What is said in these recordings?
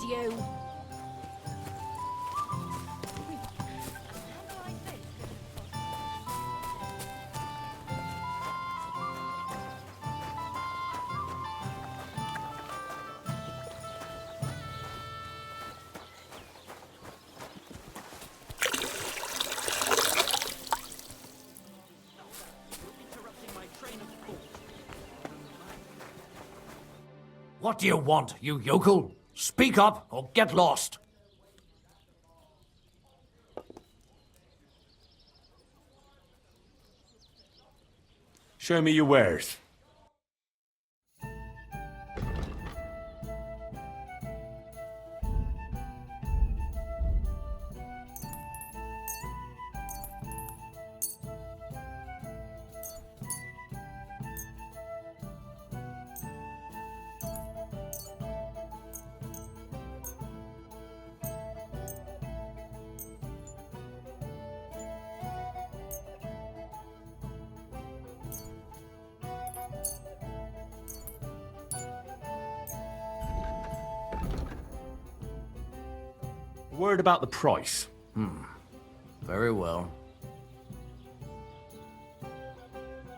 please you. What do you want, you yokel? Speak up or get lost. Show me your wares. Word about the price. Very well.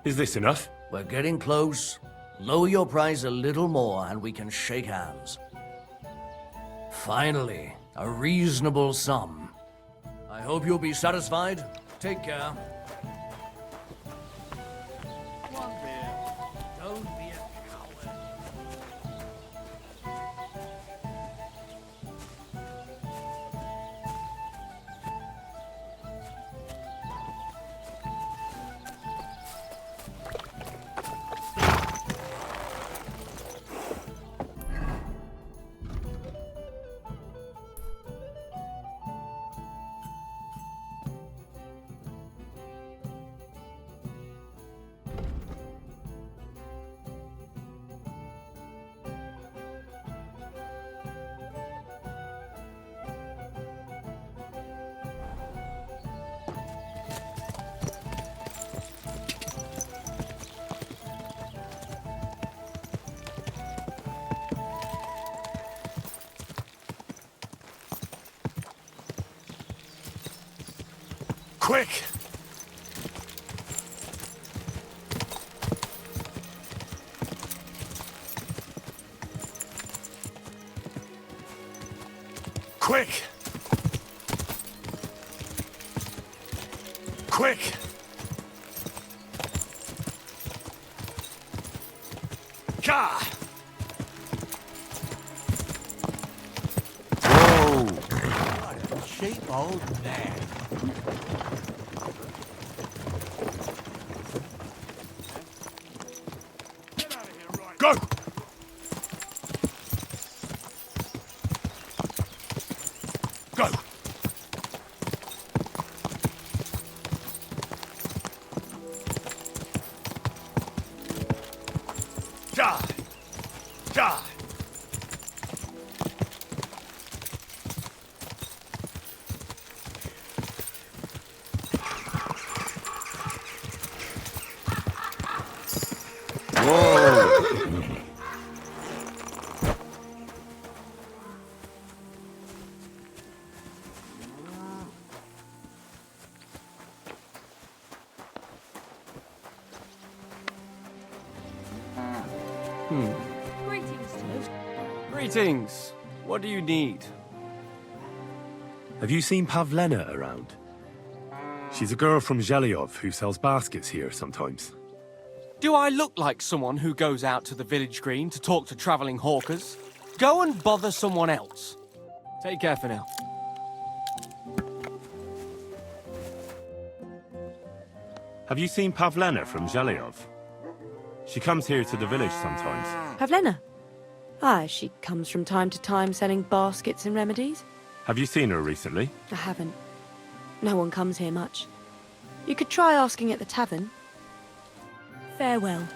Is this enough? We're getting close. Lower your price a little more and we can shake hands. Finally, a reasonable sum. I hope you'll be satisfied. Take care. One beer. Don't be a coward. Quick! Quick! Quick! Gah! Whoa! What a cheap old man. Go! Go! Die! Die! Greetings, Toad. Greetings. What do you need? Have you seen Pavlena around? She's a girl from Zhelyov who sells baskets here sometimes. Do I look like someone who goes out to the village green to talk to travelling hawkers? Go and bother someone else. Take care for now. Have you seen Pavlena from Zhelyov? She comes here to the village sometimes. Pavlena? Aye, she comes from time to time selling baskets and remedies. Have you seen her recently? I haven't. No one comes here much. You could try asking at the tavern. Farewell.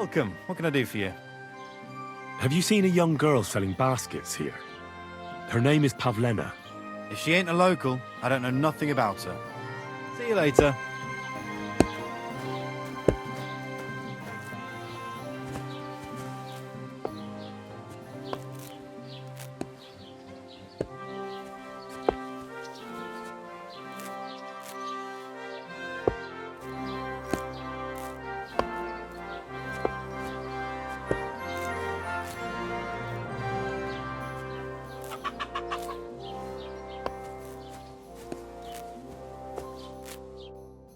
Welcome. What can I do for you? Have you seen a young girl selling baskets here? Her name is Pavlena. If she ain't a local, I don't know nothing about her. See you later.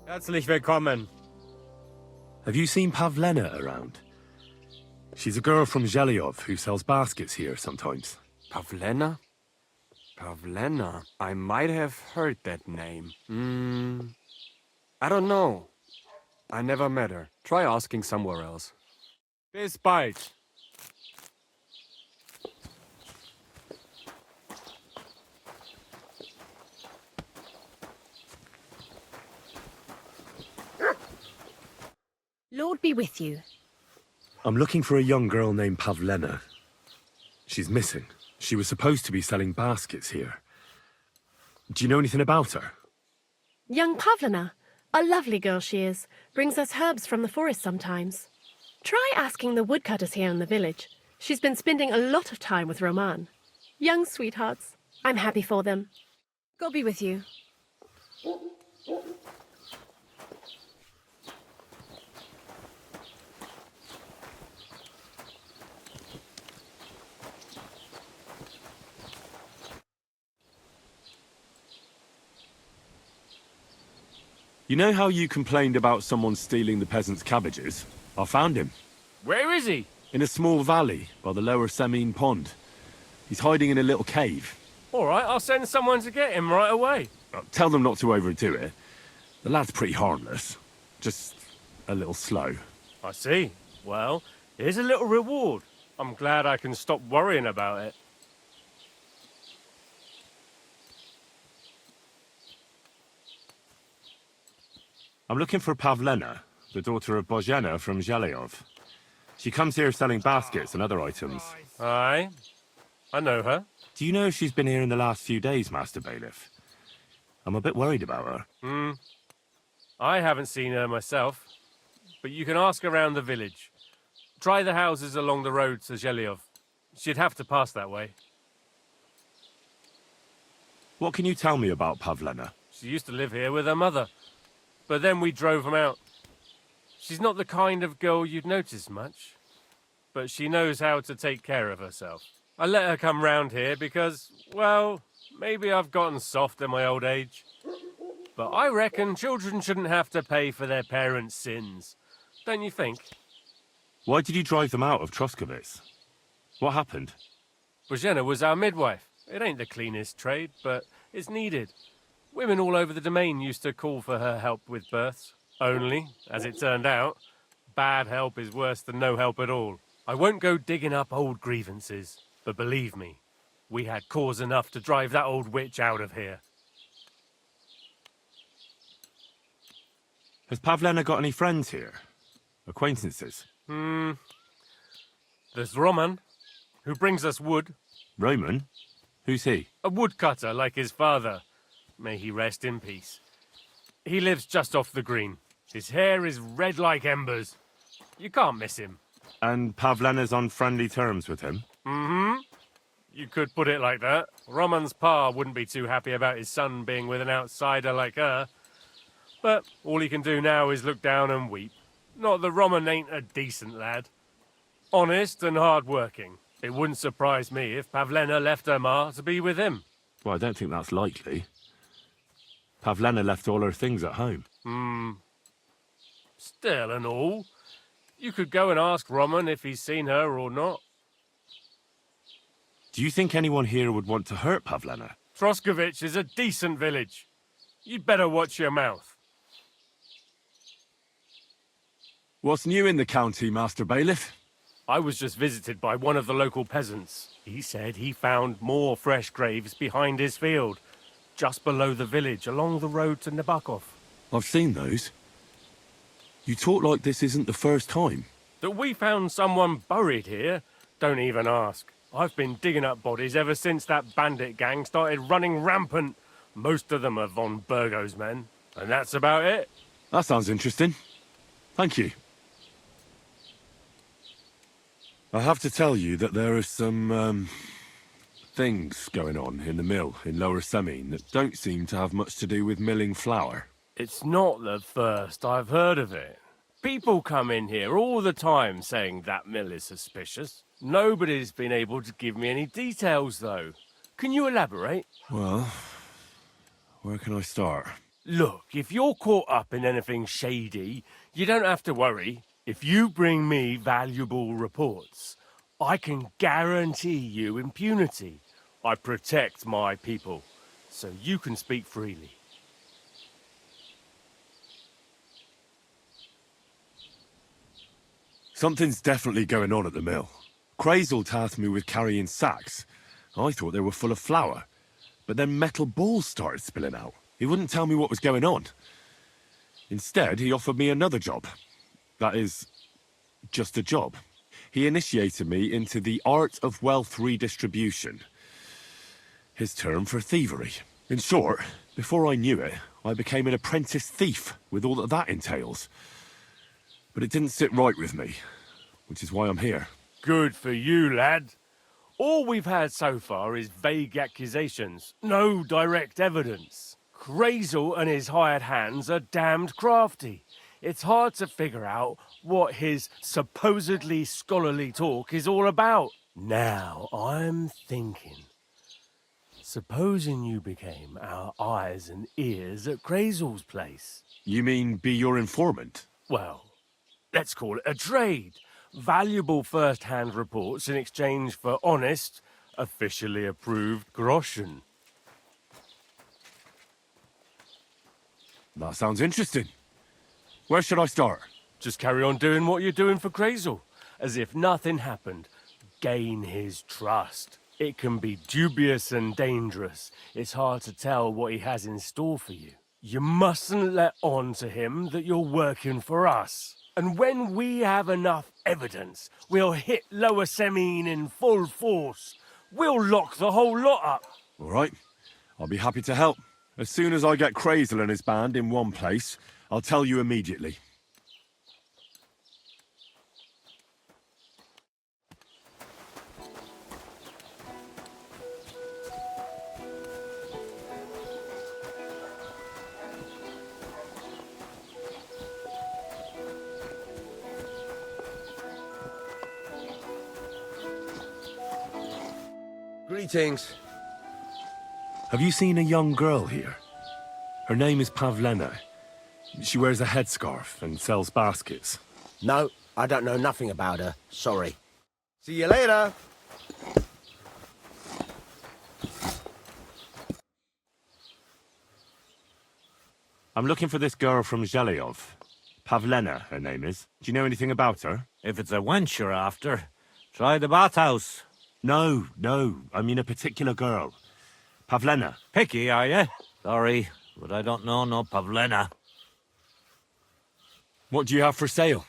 Herzlich willkommen. Have you seen Pavlena around? She's a girl from Zhelyov who sells baskets here sometimes. Pavlena? Pavlena. I might have heard that name. I don't know. I never met her. Try asking somewhere else. Bis bald. Lord be with you. I'm looking for a young girl named Pavlena. She's missing. She was supposed to be selling baskets here. Do you know anything about her? Young Pavlina. A lovely girl she is. Brings us herbs from the forest sometimes. Try asking the woodcutters here in the village. She's been spending a lot of time with Roman. Young sweethearts. I'm happy for them. God be with you. You know how you complained about someone stealing the peasants' cabbages? I found him. Where is he? In a small valley by the lower Semine pond. He's hiding in a little cave. All right, I'll send someone to get him right away. Tell them not to overdo it. The lad's pretty harmless. Just a little slow. I see. Well, here's a little reward. I'm glad I can stop worrying about it. I'm looking for Pavlena, the daughter of Bozhena from Zhelyov. She comes here selling baskets and other items. Aye, I know her. Do you know if she's been here in the last few days, Master Bailiff? I'm a bit worried about her. I haven't seen her myself, but you can ask around the village. Try the houses along the road to Zhelyov. She'd have to pass that way. What can you tell me about Pavlena? She used to live here with her mother, but then we drove them out. She's not the kind of girl you'd notice much, but she knows how to take care of herself. I let her come round here because, well, maybe I've gotten soft in my old age. But I reckon children shouldn't have to pay for their parents' sins. Don't you think? Why did you drive them out of Troskovitz? What happened? Bozhena was our midwife. It ain't the cleanest trade, but it's needed. Women all over the domain used to call for her help with births. Only, as it turned out, bad help is worse than no help at all. I won't go digging up old grievances, but believe me, we had cause enough to drive that old witch out of here. Has Pavlena got any friends here? Acquaintances? There's Roman, who brings us wood. Roman? Who's he? A woodcutter like his father. May he rest in peace. He lives just off the green. His hair is red like embers. You can't miss him. And Pavlena's on friendly terms with him? You could put it like that. Roman's pa wouldn't be too happy about his son being with an outsider like her. But all he can do now is look down and weep. Not that Roman ain't a decent lad. Honest and hard-working. It wouldn't surprise me if Pavlena left her ma to be with him. Well, I don't think that's likely. Pavlena left all her things at home. Still and all, you could go and ask Roman if he's seen her or not. Do you think anyone here would want to hurt Pavlena? Troskovitz is a decent village. You'd better watch your mouth. What's new in the county, Master Bailiff? I was just visited by one of the local peasants. He said he found more fresh graves behind his field, just below the village, along the road to Nabokov. I've seen those. You talk like this isn't the first time. That we found someone buried here? Don't even ask. I've been digging up bodies ever since that bandit gang started running rampant. Most of them are von Burgo's men. And that's about it. That sounds interesting. Thank you. I have to tell you that there are some, things going on in the mill in Lower Semine that don't seem to have much to do with milling flour. It's not the first I've heard of it. People come in here all the time saying that mill is suspicious. Nobody's been able to give me any details, though. Can you elaborate? Well, where can I start? Look, if you're caught up in anything shady, you don't have to worry. If you bring me valuable reports, I can guarantee you impunity. I protect my people, so you can speak freely. Something's definitely going on at the mill. Crazel tasked me with carrying sacks. I thought they were full of flour, but then metal balls started spilling out. He wouldn't tell me what was going on. Instead, he offered me another job. That is, just a job. He initiated me into the art of wealth redistribution. His term for thievery. In short, before I knew it, I became an apprentice thief with all that entails. But it didn't sit right with me, which is why I'm here. Good for you, lad. All we've had so far is vague accusations, no direct evidence. Crazel and his hired hands are damned crafty. It's hard to figure out what his supposedly scholarly talk is all about. Now, I'm thinking. Supposing you became our eyes and ears at Crazel's place. You mean be your informant? Well, let's call it a trade. Valuable first-hand reports in exchange for honest, officially approved groschen. That sounds interesting. Where should I start? Just carry on doing what you're doing for Crazel, as if nothing happened. Gain his trust. It can be dubious and dangerous. It's hard to tell what he has in store for you. You mustn't let on to him that you're working for us. And when we have enough evidence, we'll hit Lower Semine in full force. We'll lock the whole lot up. All right. I'll be happy to help. As soon as I get Crazel and his band in one place, I'll tell you immediately. Greetings. Have you seen a young girl here? Her name is Pavlena. She wears a headscarf and sells baskets. No, I don't know nothing about her. Sorry. See you later. I'm looking for this girl from Zhelyov. Pavlena, her name is. Do you know anything about her? If it's a wench you're after, try the bathhouse. No, I mean a particular girl. Pavlena. Picky, are you? Sorry, but I don't know no Pavlena. What do you have for sale?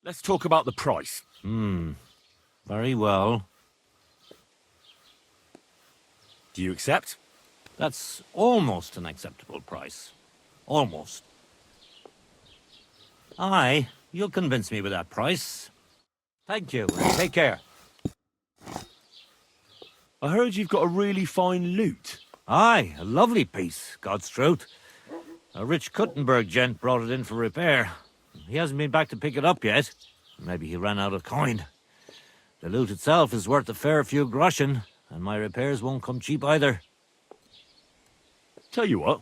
Let's talk about the price. Very well. Do you accept? That's almost an acceptable price. Almost. Aye, you'll convince me with that price. Thank you, and take care. I heard you've got a really fine lute. Aye, a lovely piece, God's truth. A rich Kuttenberg gent brought it in for repair. He hasn't been back to pick it up yet. Maybe he ran out of coin. The lute itself is worth a fair few groschen, and my repairs won't come cheap either. Tell you what,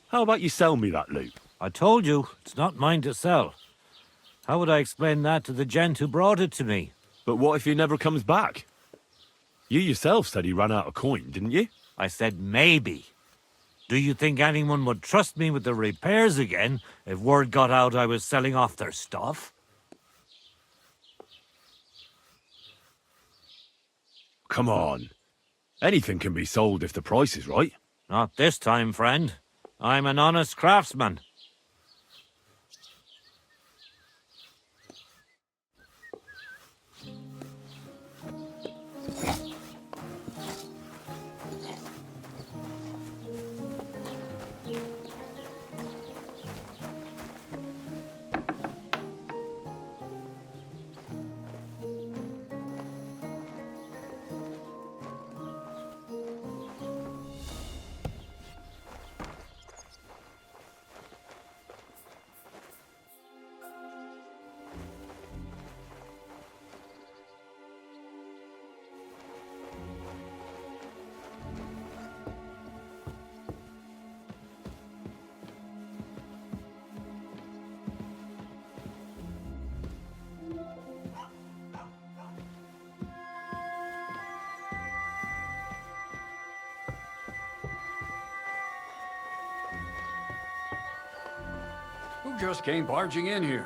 how about you sell me that lute? I told you, it's not mine to sell. How would I explain that to the gent who brought it to me? But what if he never comes back? You yourself said he ran out of coin, didn't you? I said maybe. Do you think anyone would trust me with the repairs again if word got out I was selling off their stuff? Come on. Anything can be sold if the price is right. Not this time, friend. I'm an honest craftsman. Who just came barging in here?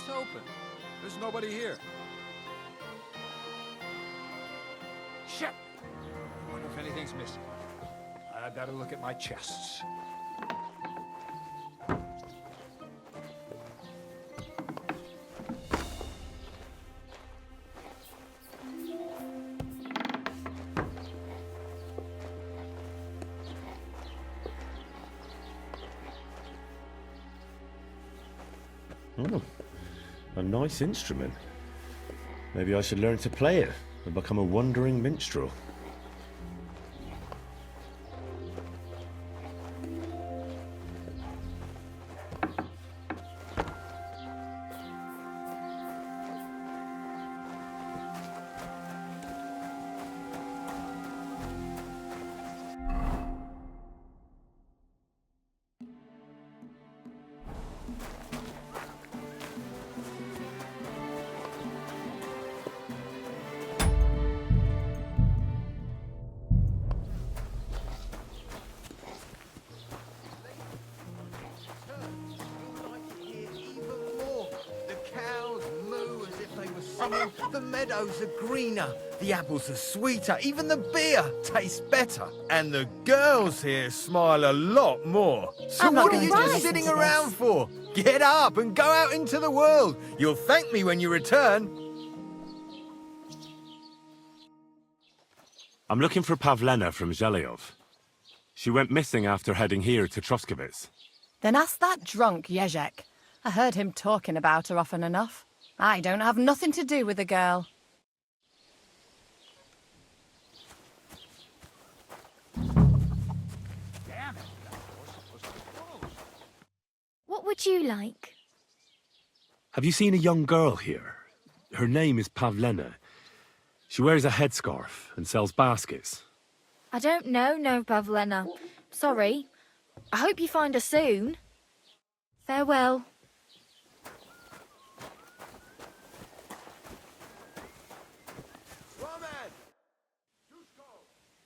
Open. There's nobody here. Shit! I wonder if anything's missing. I better look at my chests. Oh. A nice instrument. Maybe I should learn to play it and become a wandering minstrel. The meadows are greener, the apples are sweeter, even the beer tastes better. And the girls here smile a lot more. So what are you just sitting around for? Get up and go out into the world. You'll thank me when you return. I'm looking for Pavlena from Zhelyov. She went missing after heading here to Troskovitz. Then ask that drunk Jezek. I heard him talking about her often enough. I don't have nothing to do with the girl. What would you like? Have you seen a young girl here? Her name is Pavlena. She wears a headscarf and sells baskets. I don't know, no, Pavlena. Sorry. I hope you find her soon. Farewell.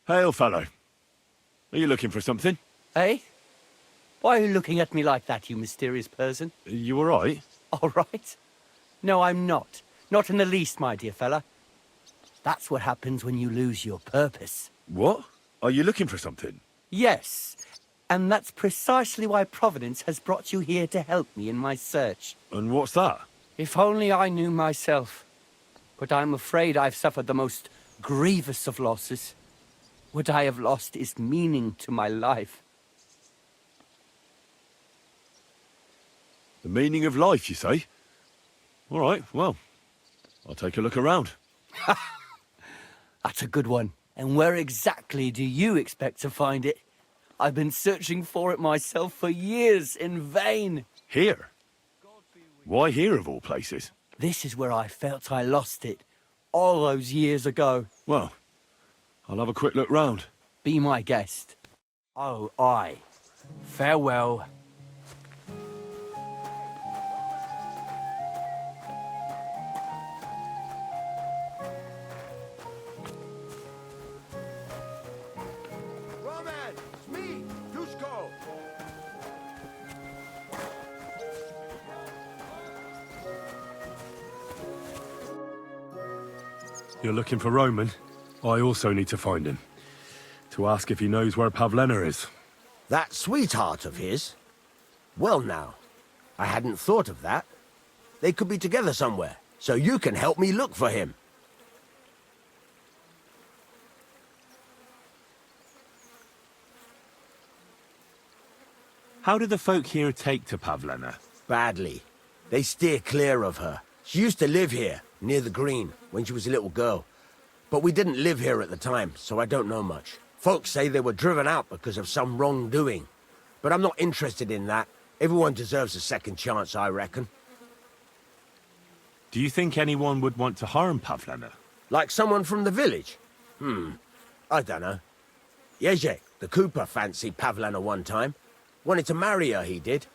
Hail, fellow. Are you looking for something? Eh? Why are you looking at me like that, you mysterious person? You all right? All right? No, I'm not. Not in the least, my dear fella. That's what happens when you lose your purpose. What? Are you looking for something? Yes, and that's precisely why Providence has brought you here to help me in my search. And what's that? If only I knew myself. But I'm afraid I've suffered the most grievous of losses. What I have lost is meaning to my life. The meaning of life, you say? All right, well, I'll take a look around. That's a good one. And where exactly do you expect to find it? I've been searching for it myself for years in vain. Here? Why here, of all places? This is where I felt I lost it, all those years ago. Well, I'll have a quick look round. Be my guest. Oh, aye. Farewell. Roman! It's me! Dushko! You're looking for Roman? I also need to find him. To ask if he knows where Pavlena is. That sweetheart of his? Well now, I hadn't thought of that. They could be together somewhere, so you can help me look for him. How do the folk here take to Pavlena? Badly. They steer clear of her. She used to live here, near the green, when she was a little girl. But we didn't live here at the time, so I don't know much. Folks say they were driven out because of some wrongdoing. But I'm not interested in that. Everyone deserves a second chance, I reckon. Do you think anyone would want to harm Pavlena? Like someone from the village? I don't know. Jezek, the cooper, fancied Pavlena one time. Wanted to marry her, he did.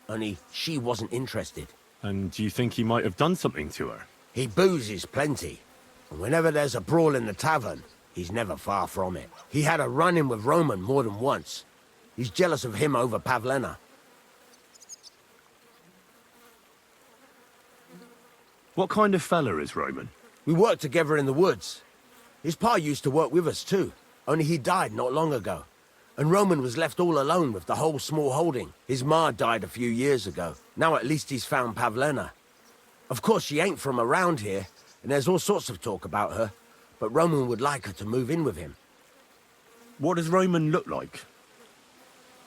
Only she wasn't interested. And do you think he might have done something to her? He boozes plenty. And whenever there's a brawl in the tavern, he's never far from it. He had a run-in with Roman more than once. He's jealous of him over Pavlena. What kind of fella is Roman? We worked together in the woods. His pa used to work with us too, only he died not long ago. And Roman was left all alone with the whole small holding. His ma died a few years ago. Now at least he's found Pavlena. Of course, she ain't from around here, and there's all sorts of talk about her. But Roman would like her to move in with him. What does Roman look like?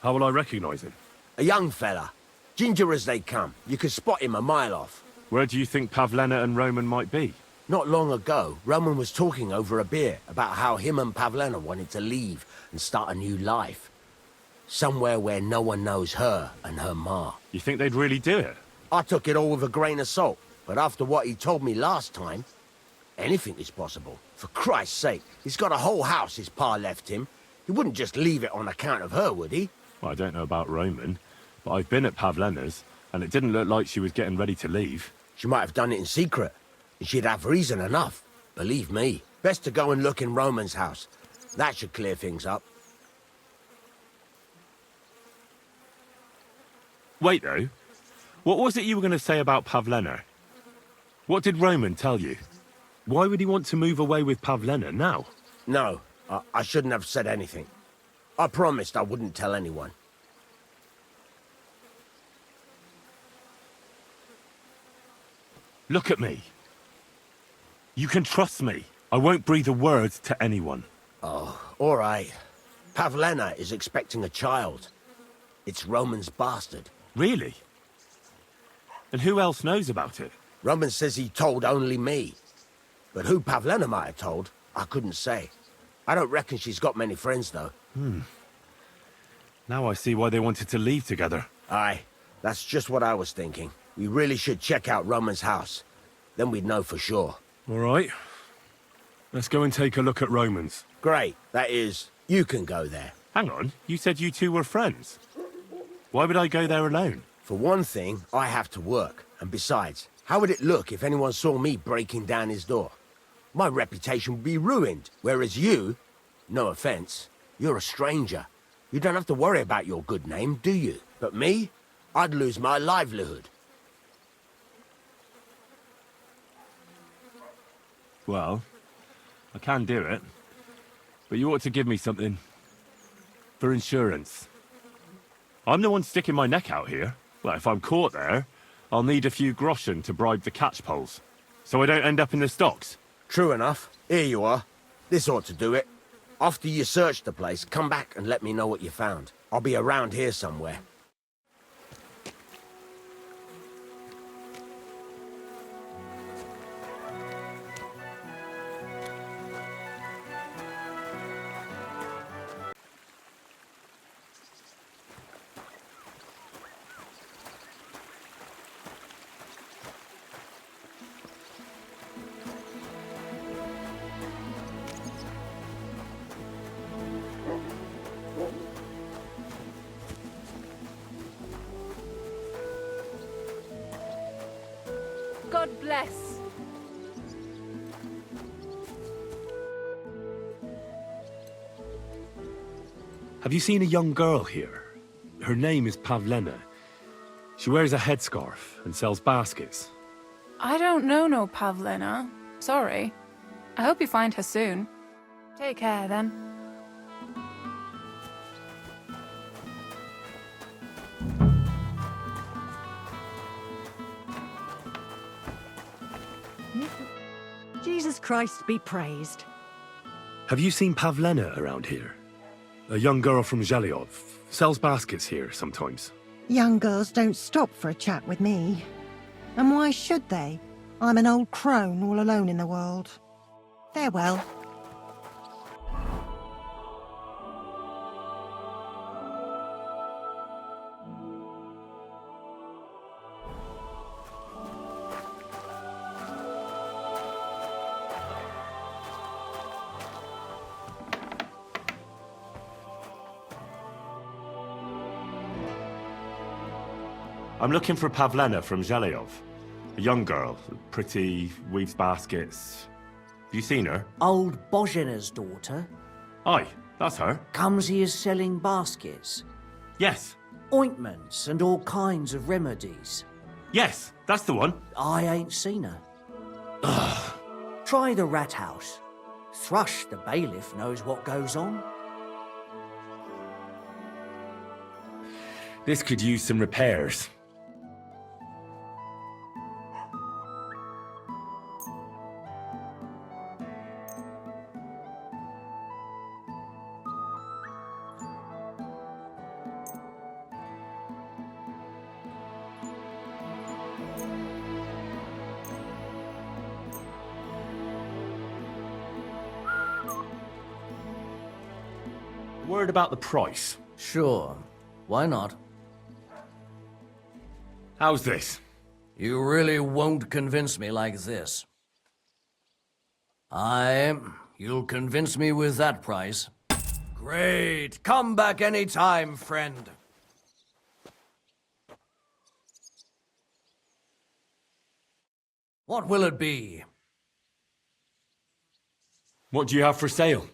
How will I recognize him? A young fella. Ginger as they come. You could spot him a mile off. Where do you think Pavlena and Roman might be? Not long ago, Roman was talking over a beer about how him and Pavlena wanted to leave and start a new life. Somewhere where no one knows her and her ma. You think they'd really do it? I took it all with a grain of salt, but after what he told me last time, anything is possible. For Christ's sake, he's got a whole house his pa left him. He wouldn't just leave it on account of her, would he? Well, I don't know about Roman, but I've been at Pavlena's, and it didn't look like she was getting ready to leave. She might have done it in secret, and she'd have reason enough. Believe me. Best to go and look in Roman's house. That should clear things up. Wait, though. What was it you were going to say about Pavlena? What did Roman tell you? Why would he want to move away with Pavlena now? No, I shouldn't have said anything. I promised I wouldn't tell anyone. Look at me. You can trust me. I won't breathe a word to anyone. Oh, all right. Pavlena is expecting a child. It's Roman's bastard. Really? And who else knows about it? Roman says he told only me. But who Pavlena might have told, I couldn't say. I don't reckon she's got many friends, though. Now I see why they wanted to leave together. Aye, that's just what I was thinking. We really should check out Roman's house. Then we'd know for sure. All right. Let's go and take a look at Roman's. Great. That is, you can go there. Hang on, you said you two were friends. Why would I go there alone? For one thing, I have to work. And besides, how would it look if anyone saw me breaking down his door? My reputation would be ruined, whereas you No offense. You're a stranger. You don't have to worry about your good name, do you? But me? I'd lose my livelihood. Well, I can do it. But you ought to give me something for insurance. I'm the one sticking my neck out here. Well, if I'm caught there, I'll need a few groschen to bribe the catchpoles, so I don't end up in the stocks. True enough. Here you are. This ought to do it. After you search the place, come back and let me know what you found. I'll be around here somewhere. God bless. Have you seen a young girl here? Her name is Pavlena. She wears a headscarf and sells baskets. I don't know no Pavlena. Sorry. I hope you find her soon. Take care, then. Jesus Christ be praised. Have you seen Pavlena around here? A young girl from Zhelyov. Sells baskets here sometimes. Young girls don't stop for a chat with me. And why should they? I'm an old crone all alone in the world. Farewell. I'm looking for Pavlena from Zhelyov. A young girl, pretty, weaves baskets. Have you seen her? Old Bozhina's daughter. Aye, that's her. Comes here selling baskets. Yes. Ointments and all kinds of remedies. Yes, that's the one. I ain't seen her. Try the rat house. Thrush, the bailiff, knows what goes on. This could use some repairs. Word about the price. Sure. Why not? How's this? You really won't convince me like this. You'll convince me with that price. Great. Come back any time, friend. What will it be? What do you have for sale?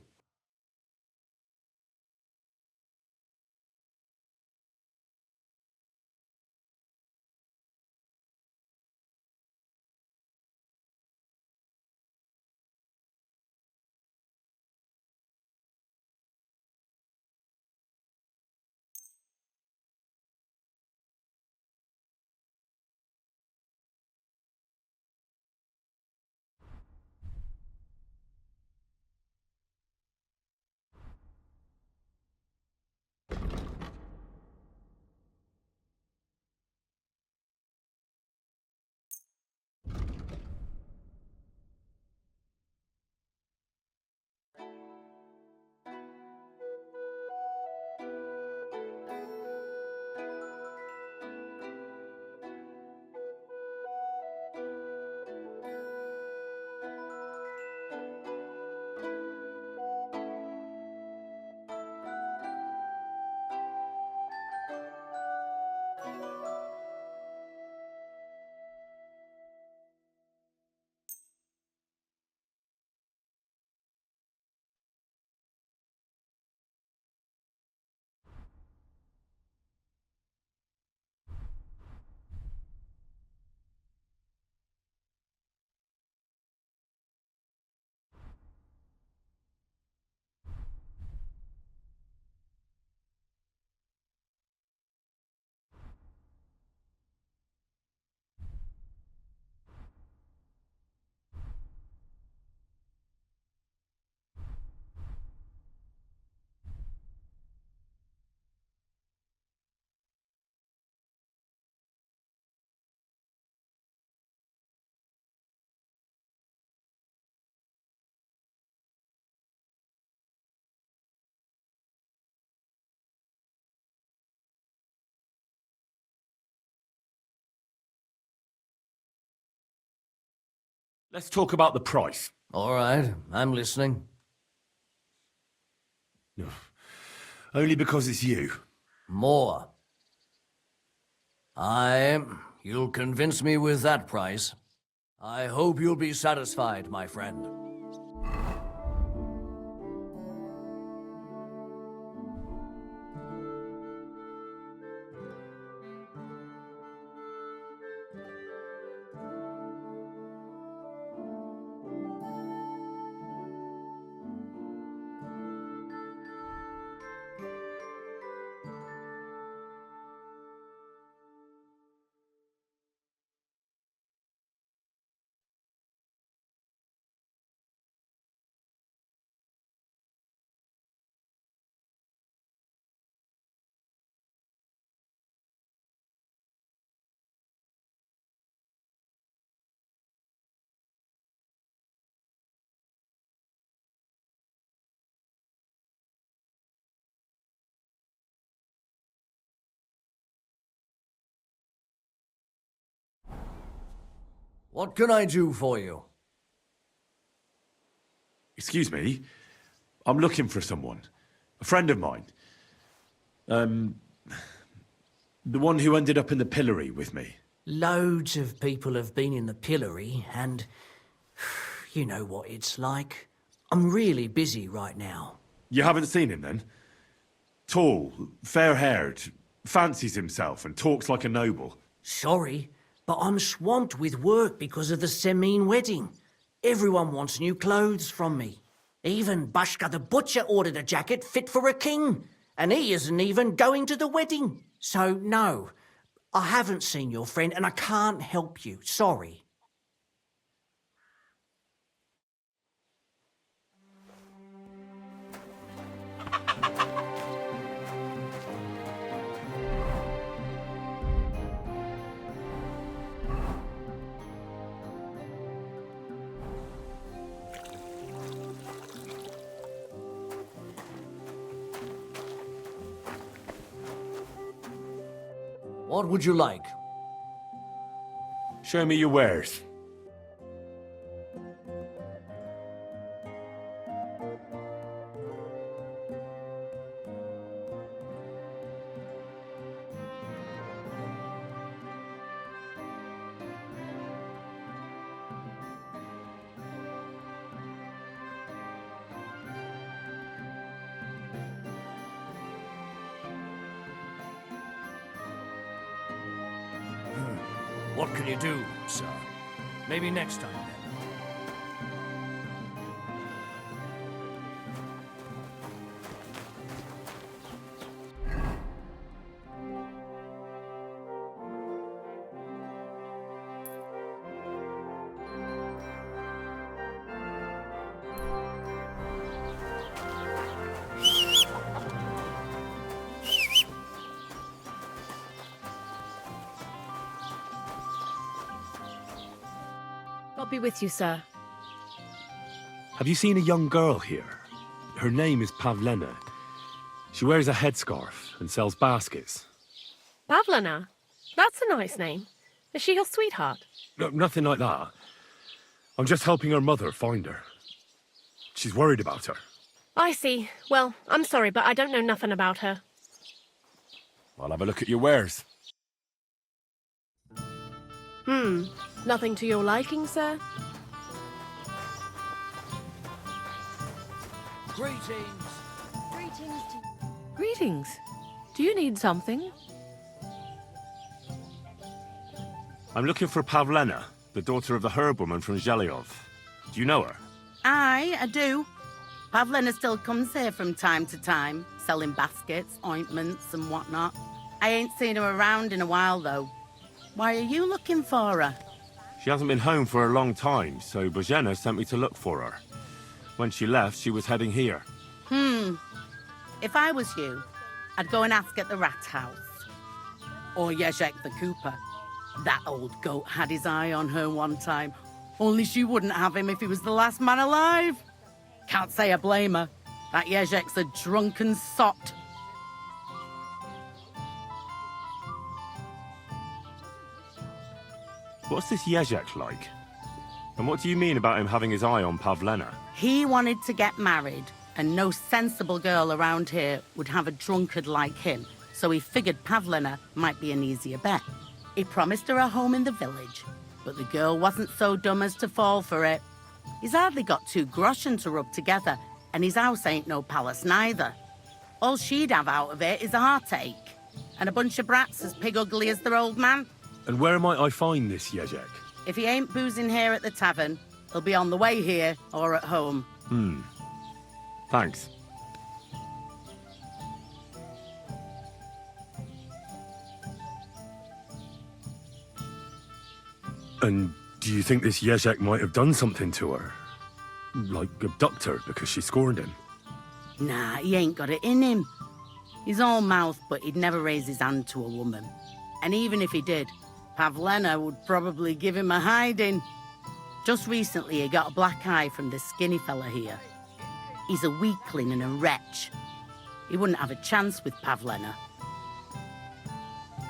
Let's talk about the price. All right, I'm listening. Only because it's you. More. You'll convince me with that price. I hope you'll be satisfied, my friend. What can I do for you? Excuse me. I'm looking for someone. A friend of mine. The one who ended up in the pillory with me. Loads of people have been in the pillory, and you know what it's like. I'm really busy right now. You haven't seen him, then? Tall, fair-haired, fancies himself and talks like a noble. Sorry, but I'm swamped with work because of the Semine wedding. Everyone wants new clothes from me. Even Bashka the butcher ordered a jacket fit for a king, and he isn't even going to the wedding. So, no, I haven't seen your friend, and I can't help you. Sorry. What would you like? Show me your wares. What can you do, sir? Maybe next time, then. God be with you, sir. Have you seen a young girl here? Her name is Pavlena. She wears a headscarf and sells baskets. Pavlena? That's a nice name. Is she your sweetheart? No, nothing like that. I'm just helping her mother find her. She's worried about her. I see. Well, I'm sorry, but I don't know nothing about her. I'll have a look at your wares. Nothing to your liking, sir? Greetings. Greetings. Do you need something? I'm looking for Pavlena, the daughter of the herbwoman from Zhelyov. Do you know her? Aye, I do. Pavlena still comes here from time to time, selling baskets, ointments and whatnot. I ain't seen her around in a while, though. Why are you looking for her? She hasn't been home for a long time, so Bozhena sent me to look for her. When she left, she was heading here. If I was you, I'd go and ask at the rat house. Or Yezhek the cooper. That old goat had his eye on her one time. Only she wouldn't have him if he was the last man alive. Can't say I blame her. That Yezhek's a drunken sot. What's this Yezhek like? And what do you mean about him having his eye on Pavlena? He wanted to get married, and no sensible girl around here would have a drunkard like him, so he figured Pavlena might be an easier bet. He promised her a home in the village, but the girl wasn't so dumb as to fall for it. He's hardly got 2 groschen to rub together, and his house ain't no palace neither. All she'd have out of it is a heartache, and a bunch of brats as pig ugly as their old man. And where might I find this Yezek? If he ain't boozing here at the tavern, he'll be on the way here or at home. Thanks. And do you think this Yezek might have done something to her? Like abduct her because she scorned him? Nah, he ain't got it in him. He's all mouth, but he'd never raise his hand to a woman. And even if he did, Pavlena would probably give him a hiding. Just recently, he got a black eye from this skinny fella here. He's a weakling and a wretch. He wouldn't have a chance with Pavlena.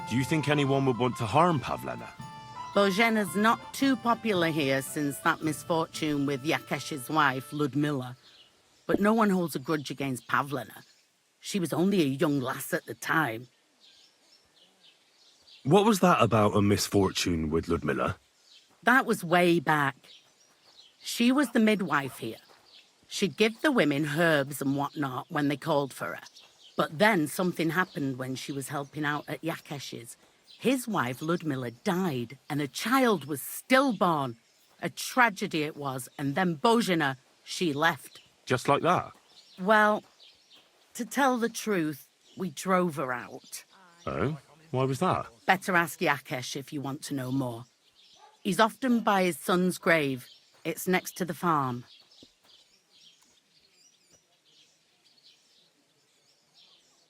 Do you think anyone would want to harm Pavlena? Božena's not too popular here since that misfortune with Yakesh's wife, Ludmilla. But no one holds a grudge against Pavlena. She was only a young lass at the time. What was that about a misfortune with Ludmilla? That was way back. She was the midwife here. She'd give the women herbs and whatnot when they called for her. But then something happened when she was helping out at Yakesh's. His wife, Ludmilla, died, and a child was stillborn. A tragedy it was, and then Božena, she left. Just like that? Well, to tell the truth, we drove her out. Oh? Why was that? Better ask Yakesh if you want to know more. He's often by his son's grave. It's next to the farm.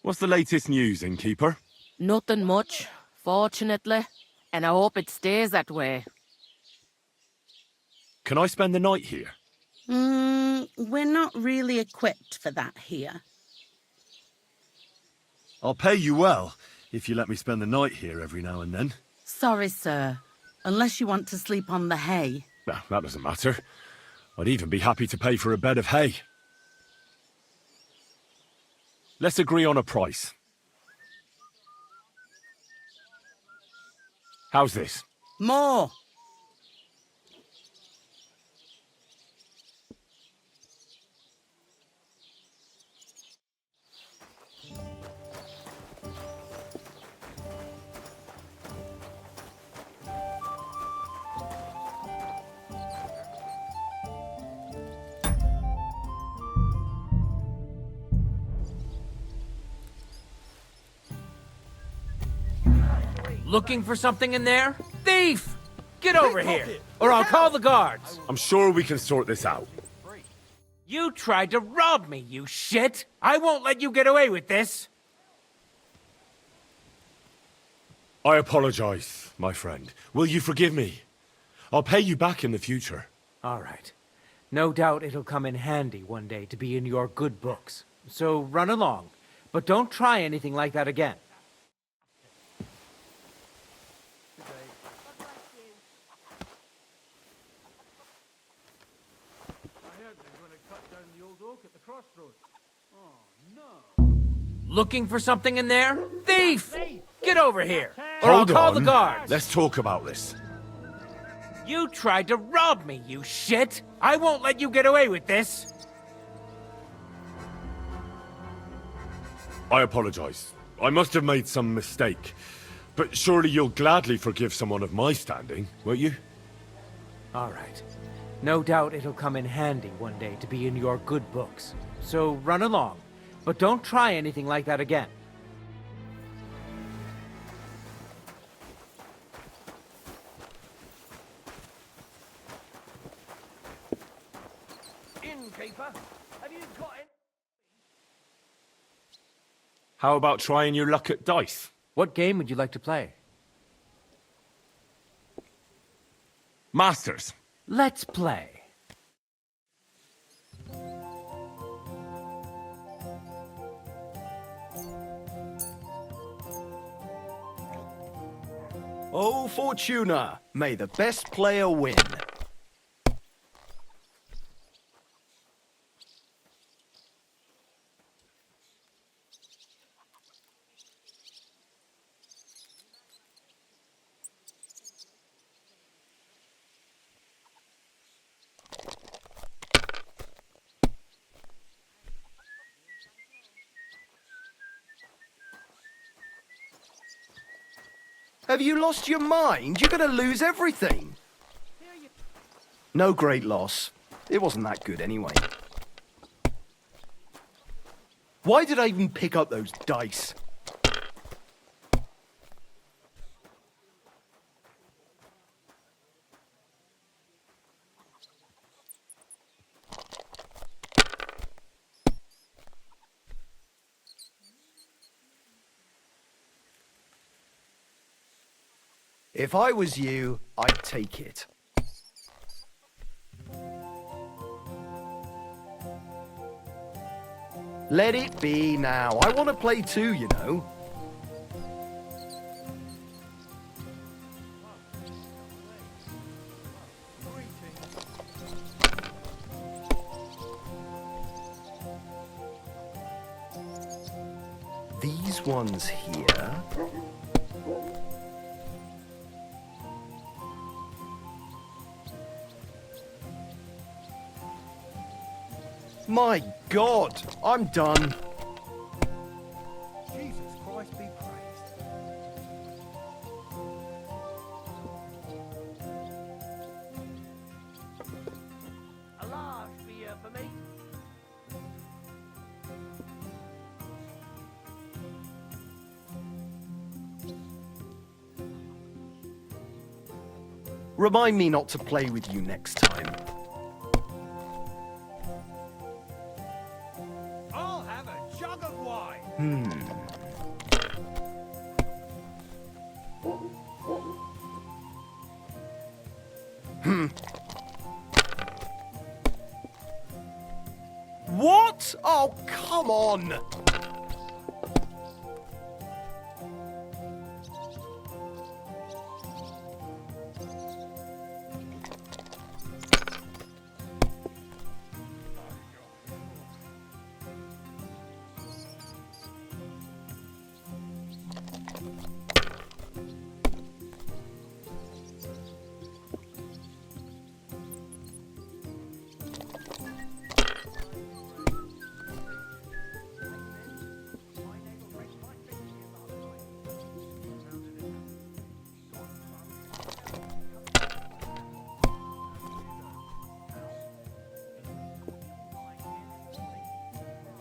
What's the latest news, innkeeper? Nothing much, fortunately. And I hope it stays that way. Can I spend the night here? We're not really equipped for that here. I'll pay you well, if you let me spend the night here every now and then. Sorry, sir. Unless you want to sleep on the hay. No, that doesn't matter. I'd even be happy to pay for a bed of hay. Let's agree on a price. How's this? More! Looking for something in there? Thief! Get over here, or I'll call the guards. I'm sure we can sort this out. You tried to rob me, you shit! I won't let you get away with this! I apologize, my friend. Will you forgive me? I'll pay you back in the future. All right. No doubt it'll come in handy one day to be in your good books. So run along, but don't try anything like that again. Looking for something in there? Thief! Get over here, or I'll call the guards. Let's talk about this. You tried to rob me, you shit! I won't let you get away with this! I apologize. I must have made some mistake. But surely you'll gladly forgive someone of my standing, won't you? All right. No doubt it'll come in handy one day to be in your good books. So run along, but don't try anything like that again. Innkeeper, have you got it? How about trying your luck at dice? What game would you like to play? Masters. Let's play. Oh, Fortuna, may the best player win. Have you lost your mind? You're going to lose everything. No great loss. It wasn't that good anyway. Why did I even pick up those dice? If I was you, I'd take it. Let it be now. I want to play too, you know. These ones here. My God, I'm done. Jesus Christ be praised. A large beer for me. Remind me not to play with you next time. I'll have a jug of wine. What? Oh, come on!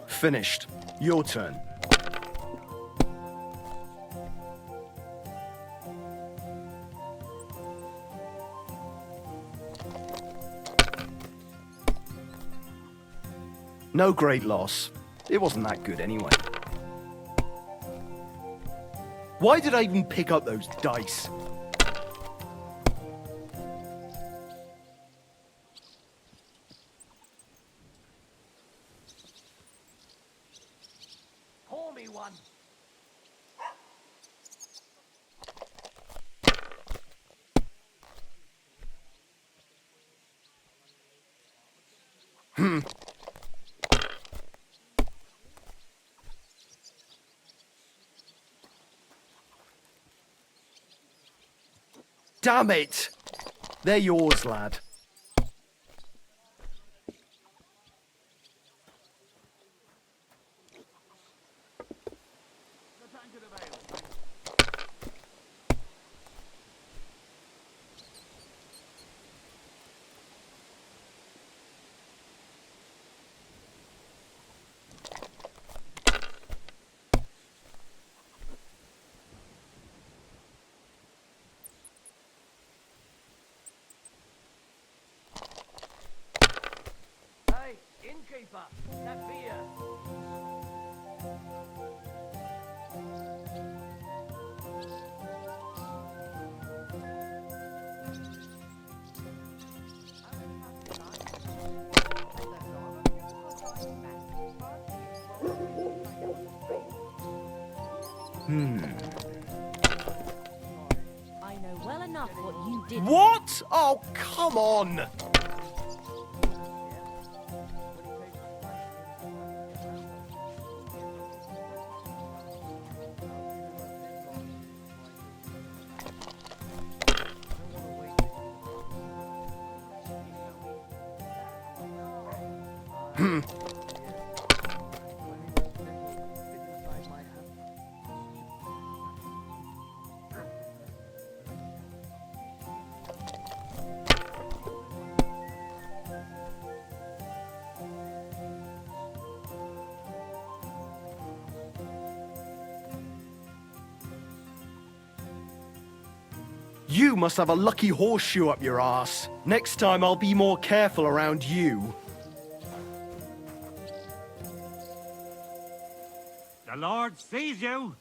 Finished. Your turn. No great loss. It wasn't that good anyway. Why did I even pick up those dice? Pour me one. Damn it! They're yours, lad. Hey, innkeeper, that beer. I know well enough what you did. What? Oh, come on! You must have a lucky horseshoe up your arse. Next time I'll be more careful around you. The Lord sees you.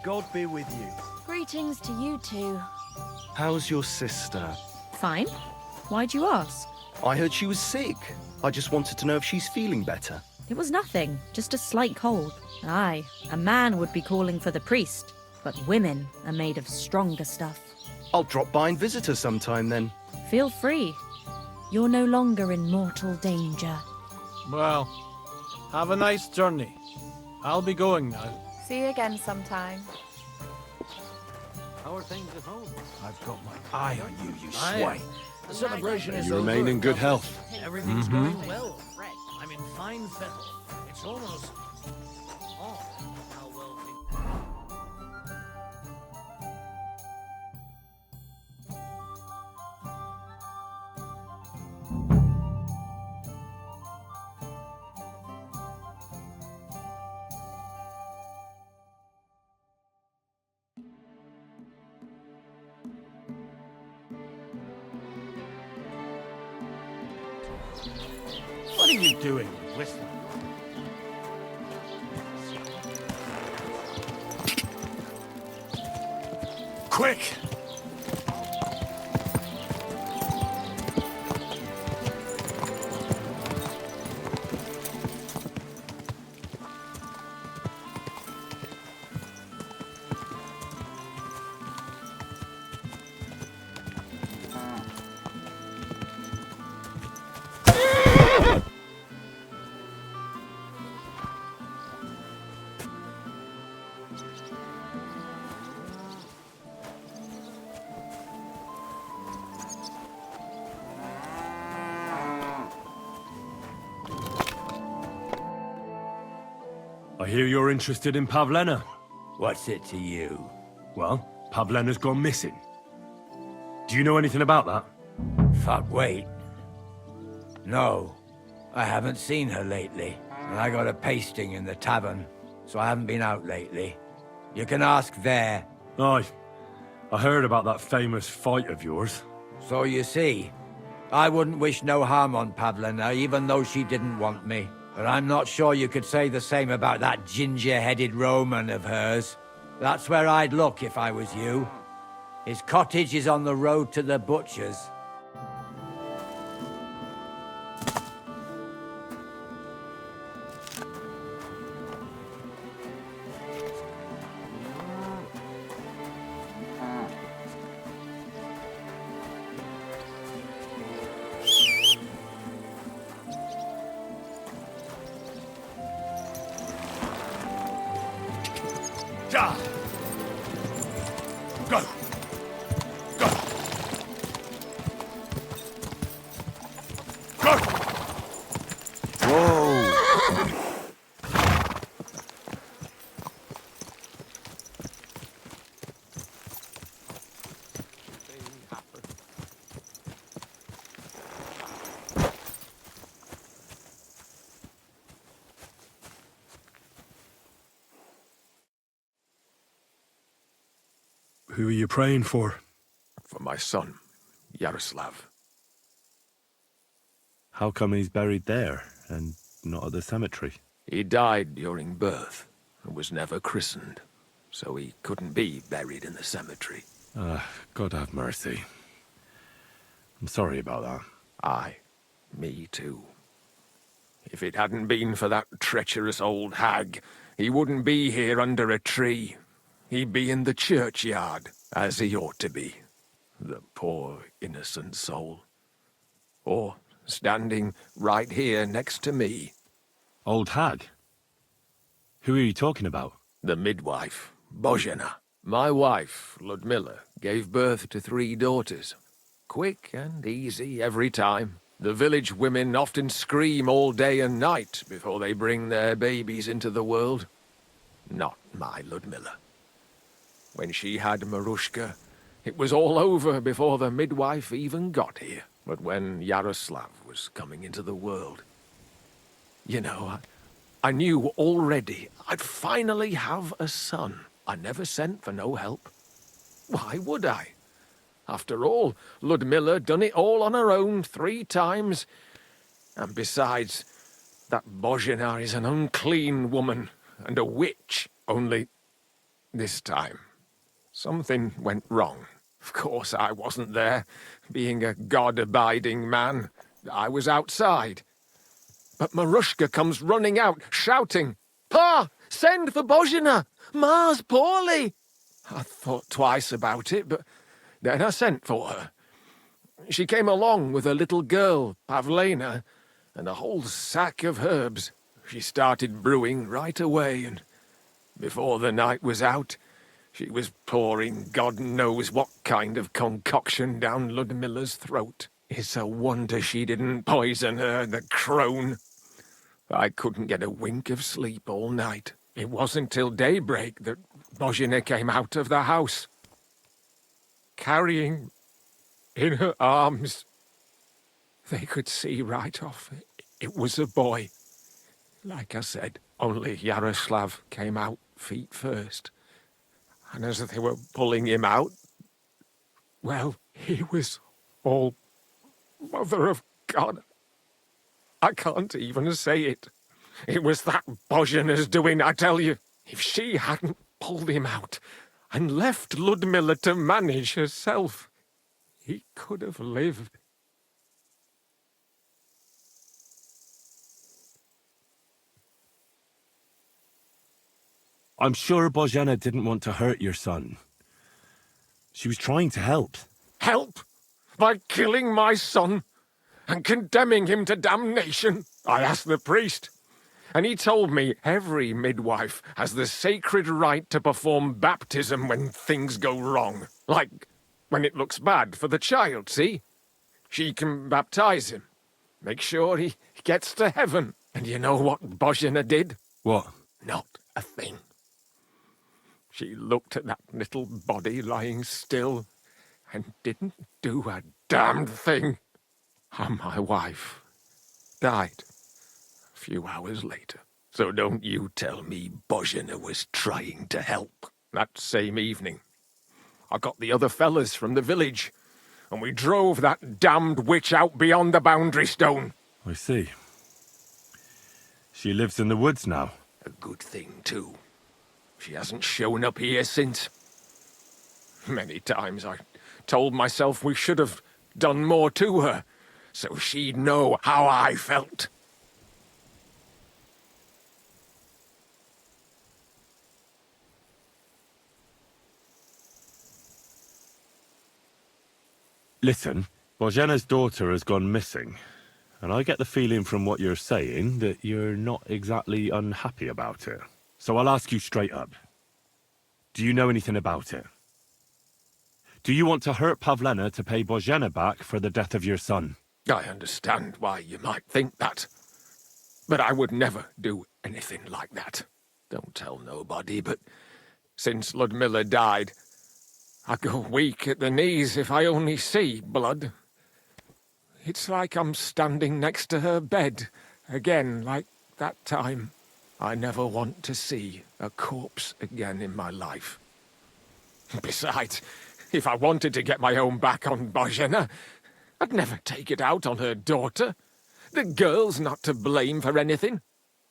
God be with you. Greetings to you two. How's your sister? Fine. Why'd you ask? I heard she was sick. I just wanted to know if she's feeling better. It was nothing, just a slight cold. Aye, a man would be calling for the priest, but women are made of stronger stuff. I'll drop by and visit her sometime then. Feel free. You're no longer in mortal danger. Well, have a nice journey. I'll be going now. See you again sometime. How are things at home? I've got my eye on you, you Aye. swine. The celebration is You over. remain in good health. Everything's going well. I'm in fine fettle. It's almost... Oh, how well things... What are you doing, Whistler? Quick! I hear you're interested in Pavlena. What's it to you? Well, Pavlena's gone missing. Do you know anything about that? Fuck, wait. No, I haven't seen her lately. And I got a pasting in the tavern, so I haven't been out lately. You can ask there. Aye. I heard about that famous fight of yours. So you see, I wouldn't wish no harm on Pavlena, even though she didn't want me. But I'm not sure you could say the same about that ginger-headed Roman of hers. That's where I'd look if I was you. His cottage is on the road to the butcher's. Ja! Go! Go! Go! Whoa! Who are you praying for? For my son, Yaroslav. How come he's buried there and not at the cemetery? He died during birth and was never christened, so he couldn't be buried in the cemetery. God have mercy. I'm sorry about that. Aye, me too. If it hadn't been for that treacherous old hag, he wouldn't be here under a tree. He'd be in the churchyard, as he ought to be. The poor, innocent soul. Or standing right here next to me. Old hag? Who are you talking about? The midwife, Bozhena. My wife, Ludmilla, gave birth to 3 daughters. Quick and easy every time. The village women often scream all day and night before they bring their babies into the world. Not my Ludmilla. When she had Marushka, It was all over before the midwife even got here. But when Yaroslav was coming into the world, you know, I knew already I'd finally have a son. I never sent for no help. Why would I? After all, Ludmilla done it all on her own 3 times. And besides, that Bozhena is an unclean woman and a witch. Only this time, something went wrong. Of course, I wasn't there. Being a God-abiding man, I was outside. But Marushka comes running out, shouting, "Pa, send for Bozhena! Ma's poorly!" I thought twice about it, but then I sent for her. She came along with a little girl, Pavlena, and a whole sack of herbs. She started brewing right away, and before the night was out, she was pouring God knows what kind of concoction down Ludmilla's throat. It's a wonder she didn't poison her, the crone. I couldn't get a wink of sleep all night. It wasn't till daybreak that Bozhena came out of the house, carrying in her arms. They could see right off it was a boy. Like I said, only Yaroslav came out feet first. And as they were pulling him out, well, he was all Mother of God. I can't even say it. It was that Bozhena's doing, I tell you. If she hadn't pulled him out and left Ludmilla to manage herself, he could have lived. I'm sure Bozhena didn't want to hurt your son. She was trying to help. Help? By killing my son and condemning him to damnation? I asked the priest, and he told me every midwife has the sacred right to perform baptism when things go wrong. Like when it looks bad for the child, see? She can baptize him, make sure he gets to heaven. And you know what Bozhena did? What? Not a thing. She looked at that little body lying still and didn't do a damned thing. And my wife died a few hours later. So don't you tell me Bozhena was trying to help. That same evening, I got the other fellas from the village, and we drove that damned witch out beyond the boundary stone. I see. She lives in the woods now. A good thing, too. She hasn't shown up here since. Many times I told myself we should have done more to her, so she'd know how I felt. Listen, Bozhena's daughter has gone missing, and I get the feeling from what you're saying that you're not exactly unhappy about it. So I'll ask you straight up. Do you know anything about it? Do you want to hurt Pavlena to pay Bozhena back for the death of your son? I understand why you might think that, but I would never do anything like that. Don't tell nobody, but since Ludmilla died, I go weak at the knees if I only see blood. It's like I'm standing next to her bed, again like that time. I never want to see a corpse again in my life. Besides, if I wanted to get my own back on Bozhena, I'd never take it out on her daughter. The girl's not to blame for anything.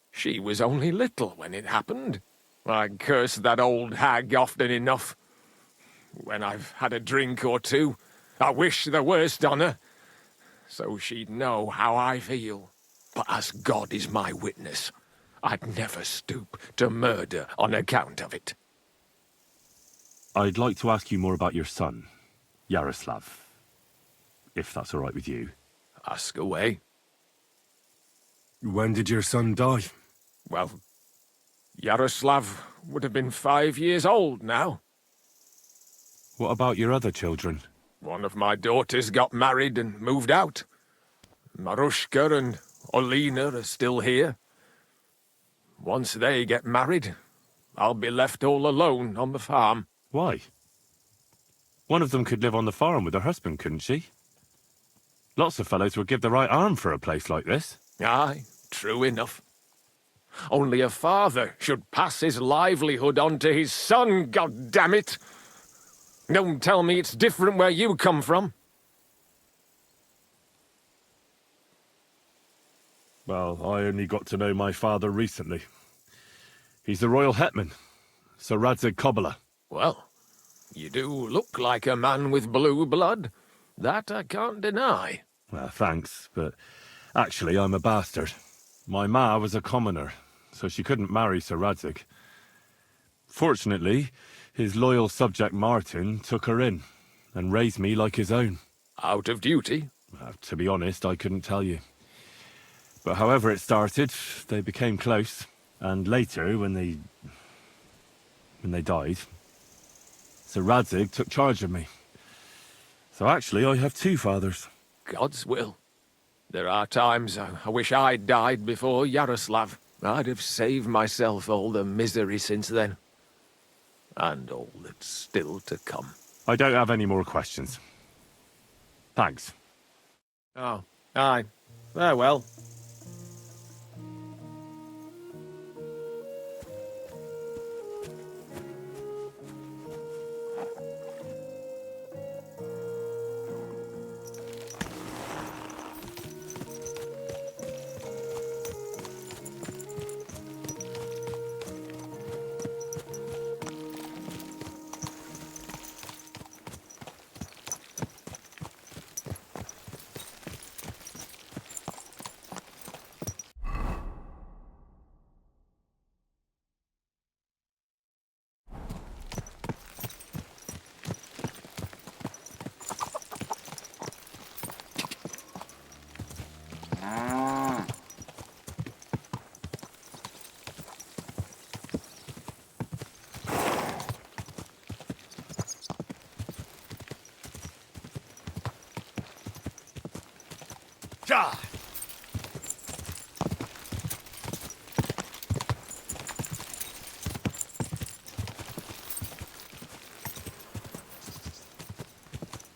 She was only little when it happened. I curse that old hag often enough. When I've had a drink or two, I wish the worst on her, so she'd know how I feel. But as God is my witness, I'd never stoop to murder on account of it. I'd like to ask you more about your son, Yaroslav, if that's all right with you. Ask away. When did your son die? Well, Yaroslav would have been 5 years old now. What about your other children? One of my daughters got married and moved out. Marushka and Olina are still here. Once they get married, I'll be left all alone on the farm. Why? One of them could live on the farm with her husband, couldn't she? Lots of fellows would give the right arm for a place like this. Aye, true enough. Only a father should pass his livelihood on to his son, goddammit! Don't tell me it's different where you come from. Well, I only got to know my father recently. He's the royal hetman, Sir Radzig Kobyla. Well, you do look like a man with blue blood. That I can't deny. Well, thanks, but actually I'm a bastard. My ma was a commoner, so she couldn't marry Sir Radzig. Fortunately, his loyal subject Martin took her in and raised me like his own. Out of duty? To be honest, I couldn't tell you. But however it started, they became close. And later, when they died, Sir Radzig took charge of me. So actually, I have two fathers. God's will. There are times I wish I'd died before Yaroslav. I'd have saved myself all the misery since then. And all that's still to come. I don't have any more questions. Thanks. Oh, aye. Farewell.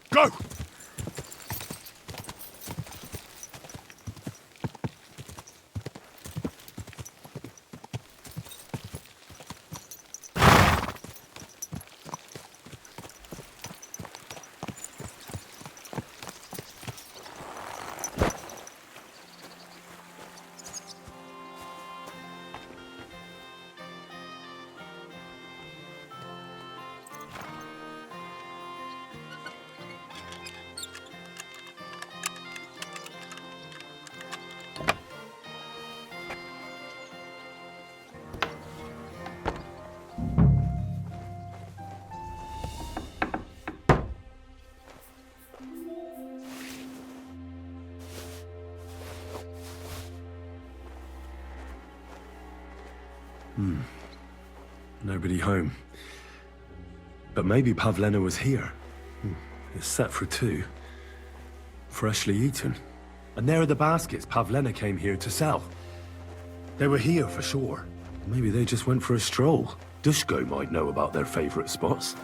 Go! Nobody home. But maybe Pavlena was here. It's set for two. Freshly eaten. And there are the baskets Pavlena came here to sell. They were here for sure. Maybe they just went for a stroll. Dushko might know about their favorite spots.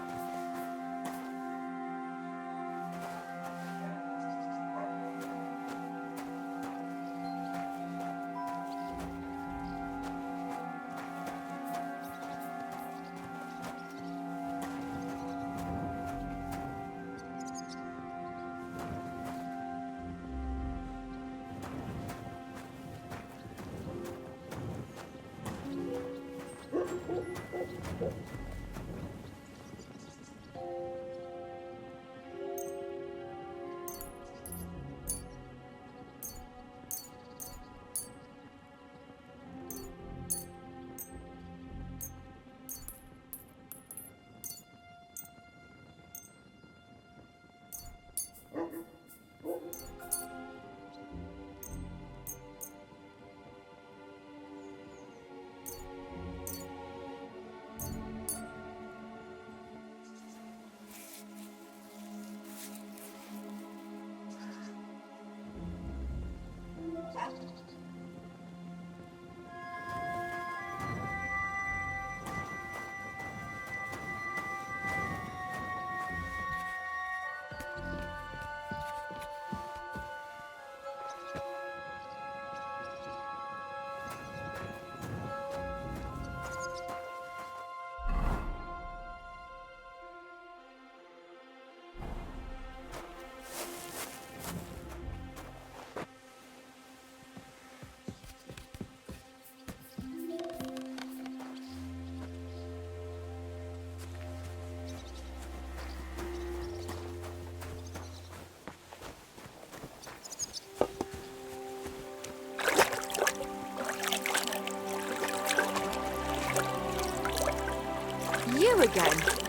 again.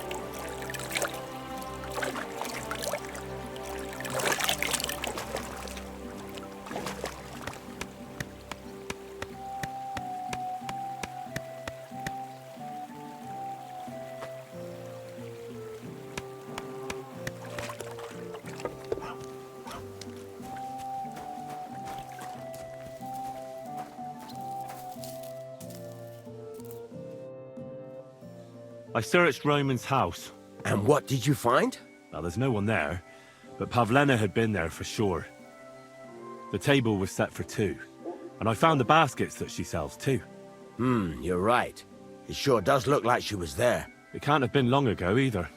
I searched Roman's house. And what did you find? Well, there's no one there, but Pavlena had been there for sure. The table was set for two, and I found the baskets that she sells too. You're right. It sure does look like she was there. It can't have been long ago either.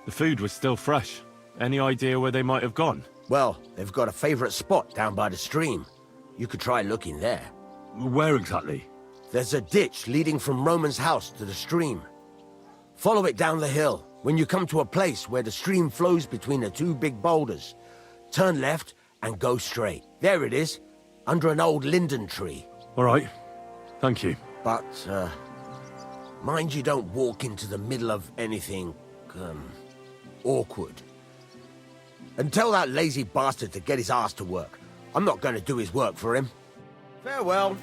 The food was still fresh. Any idea where they might have gone? Well, they've got a favorite spot down by the stream. You could try looking there. Where exactly? There's a ditch leading from Roman's house to the stream. Follow it down the hill. When you come to a place where the stream flows between the two big boulders, turn left and go straight. There it is, under an old linden tree. All right. Thank you. But, mind you don't walk into the middle of anything, awkward. And tell that lazy bastard to get his ass to work. I'm not going to do his work for him. Farewell.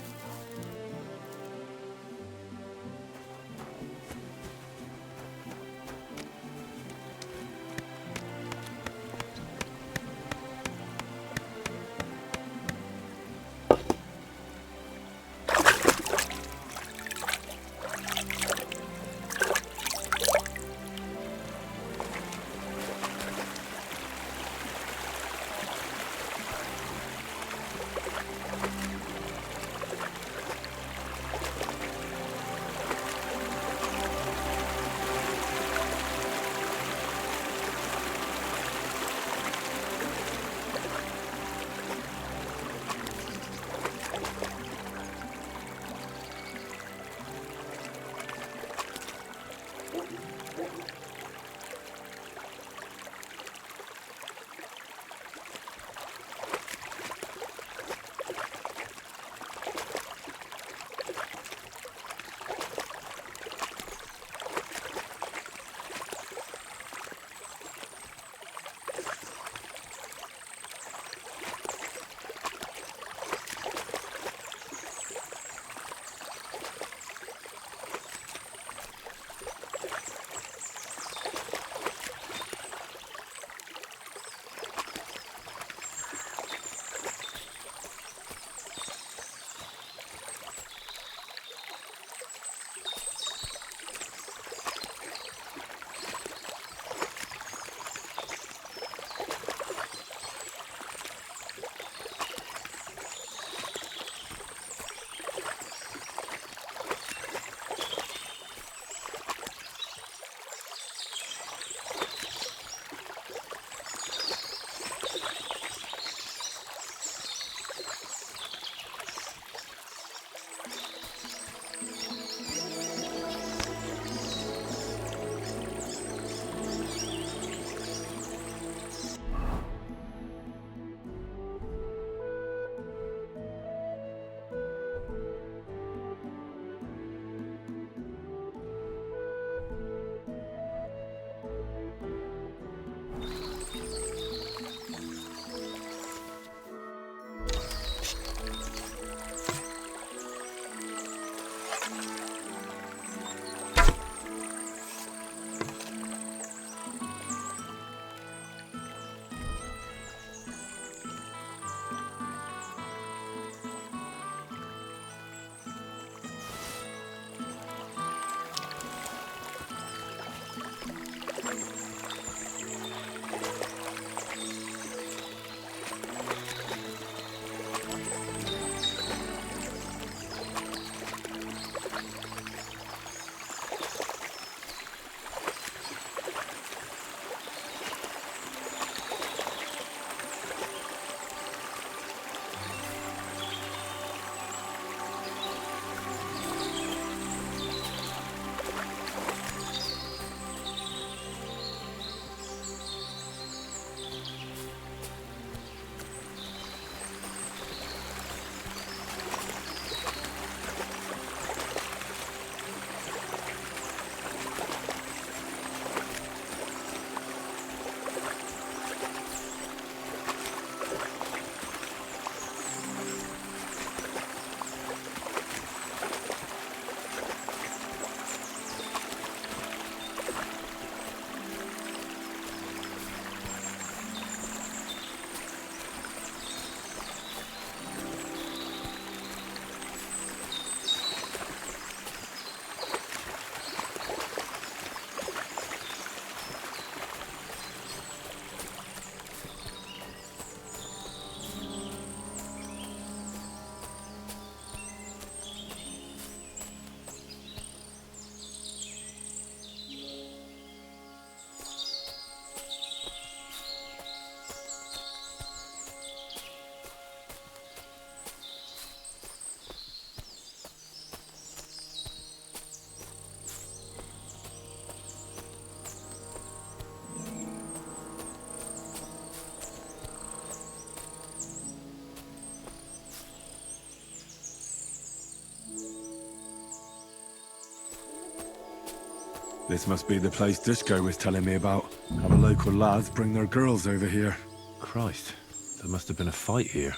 This must be the place Dushko was telling me about. How the local lads bring their girls over here. Christ, there must have been a fight here.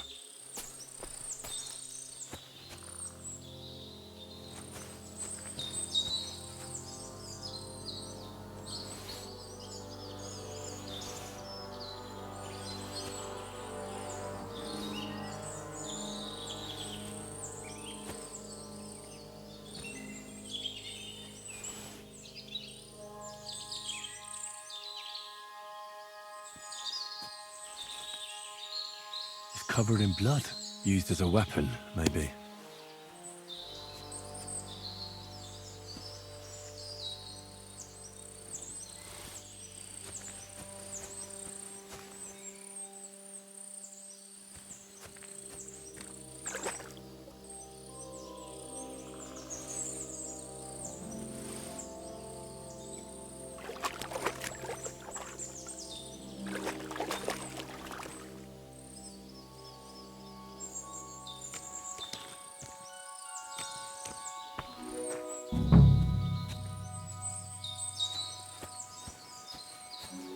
Covered in blood. Used as a weapon, maybe.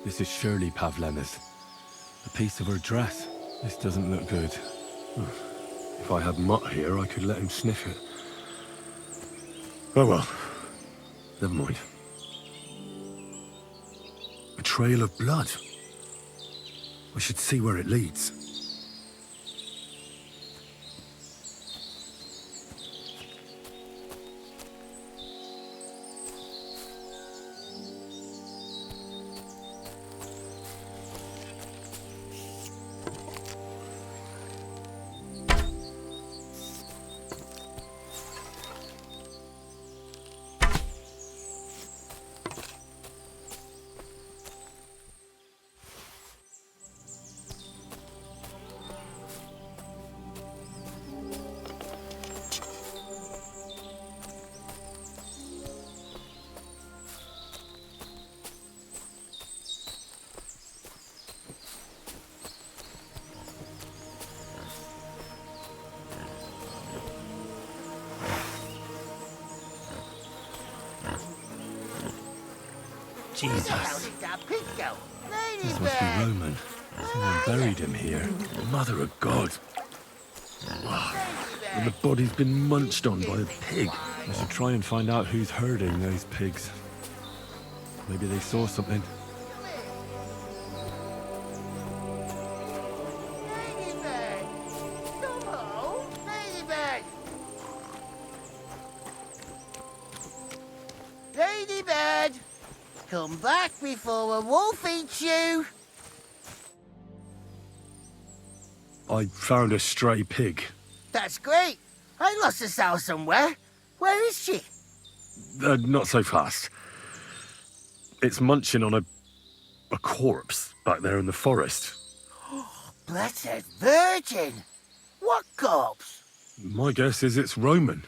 This is surely Pavlena's. A piece of her dress. This doesn't look good. If I had Mutt here, I could let him sniff it. Oh well. Never mind. A trail of blood. I should see where it leads. Jesus. This must be Roman. Someone buried him here. Mother of God. And the body's been munched on by a pig. I should try and find out who's herding those pigs. Maybe they saw something. Ladybird! Come back before a wolf eats you! I found a stray pig. That's great. I lost a sow somewhere. Where is she? Not so fast. It's munching on a corpse back there in the forest. Blessed Virgin! What corpse? My guess is it's Roman.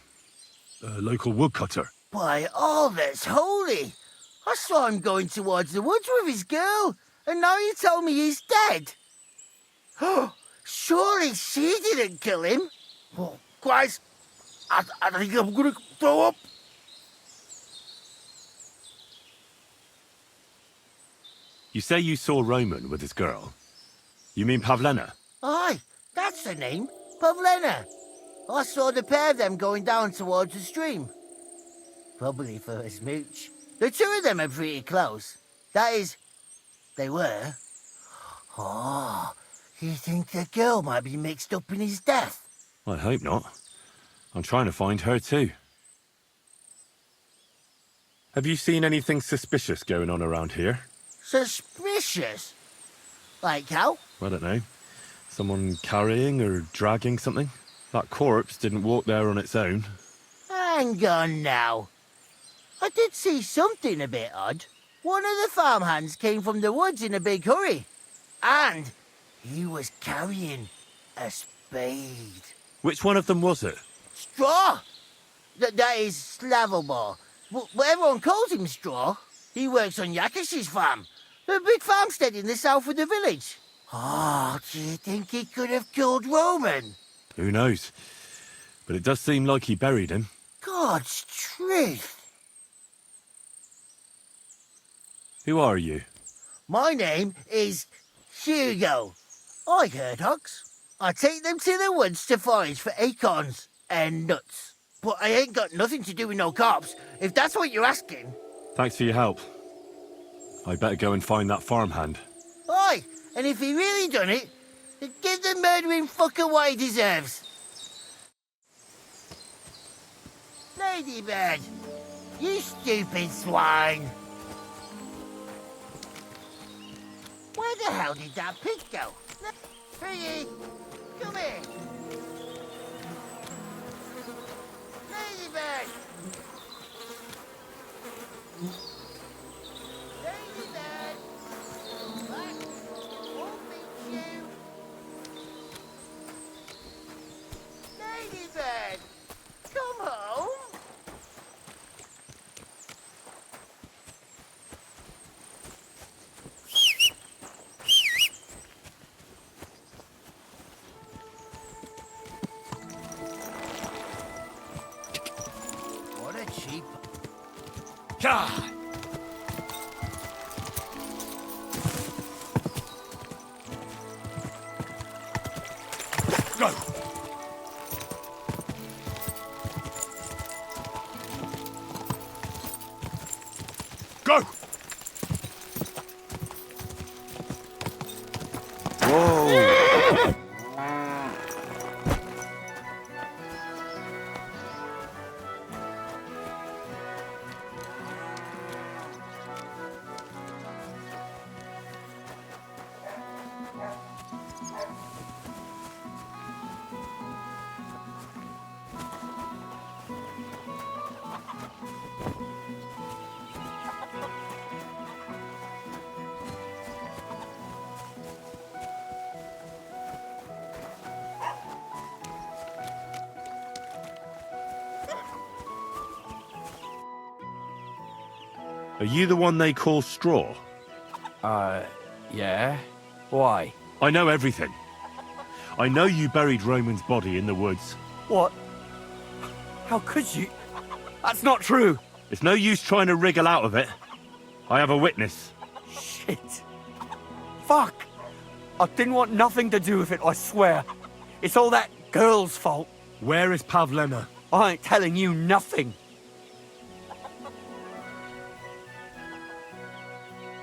A local woodcutter. By all that's holy! I saw him going towards the woods with his girl, and now you tell me he's dead. Surely she didn't kill him. Oh, Christ! I think I'm gonna throw up. You say you saw Roman with his girl? You mean Pavlena? Aye, that's the name. Pavlena. I saw the pair of them going down towards the stream. Probably for a smooch. The two of them are pretty close. That is, they were. Oh, you think the girl might be mixed up in his death? I hope not. I'm trying to find her too. Have you seen anything suspicious going on around here? Suspicious? Like how? I don't know. Someone carrying or dragging something? That corpse didn't walk there on its own. Hang on now. I did see something a bit odd. One of the farmhands came from the woods in a big hurry. And he was carrying a spade. Which one of them was it? Straw! That is Slavobor. But everyone calls him Straw. He works on Yakash's farm. A big farmstead in the south of the village. Oh, do you think he could have killed Roman? Who knows? But it does seem like he buried him. God's truth. Who are you? My name is Hugo. I herd hogs. I take them to the woods to forage for acorns and nuts. But I ain't got nothing to do with no cops, if that's what you're asking. Thanks for your help. I better go and find that farmhand. Aye, and if he really done it, then give the murdering fucker what he deserves. Ladybird, you stupid swine. Where the hell did that pig go? Piggy, come here. Ladybird. Ladybird. What? Won't beat you. Ladybird, come home. What a cheap... God! Go! Go! Whoa! Are you the one they call Straw? Yeah? Why? I know everything. I know you buried Roman's body in the woods. What? How could you? That's not true! It's no use trying to wriggle out of it. I have a witness. Shit. Fuck! I didn't want nothing to do with it, I swear. It's all that girl's fault. Where is Pavlena? I ain't telling you nothing.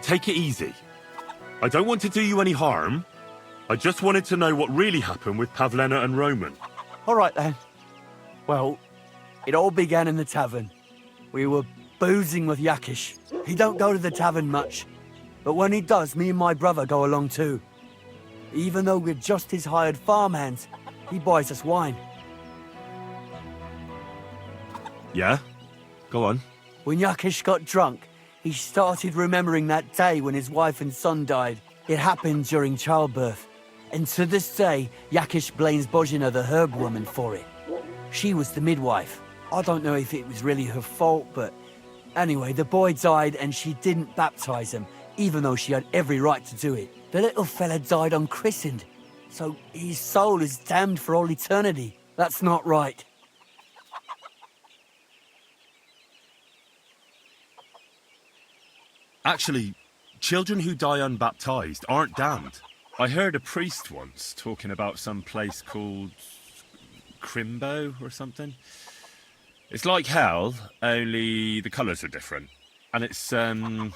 Take it easy. I don't want to do you any harm. I just wanted to know what really happened with Pavlena and Roman. All right, then. Well, it all began in the tavern. We were boozing with Yakish. He don't go to the tavern much, but when he does, me and my brother go along too. Even though we're just his hired farmhands, he buys us wine. Yeah? Go on. When Yakish got drunk, he started remembering that day when his wife and son died. It happened during childbirth. And to this day, Yakish blames Bozhina, the herb woman, for it. She was the midwife. I don't know if it was really her fault, but anyway, the boy died and she didn't baptize him, even though she had every right to do it. The little fella died unchristened, so his soul is damned for all eternity. That's not right. Actually, children who die unbaptized aren't damned. I heard a priest once talking about some place called Crimbo or something. It's like hell, only the colours are different. And it's, I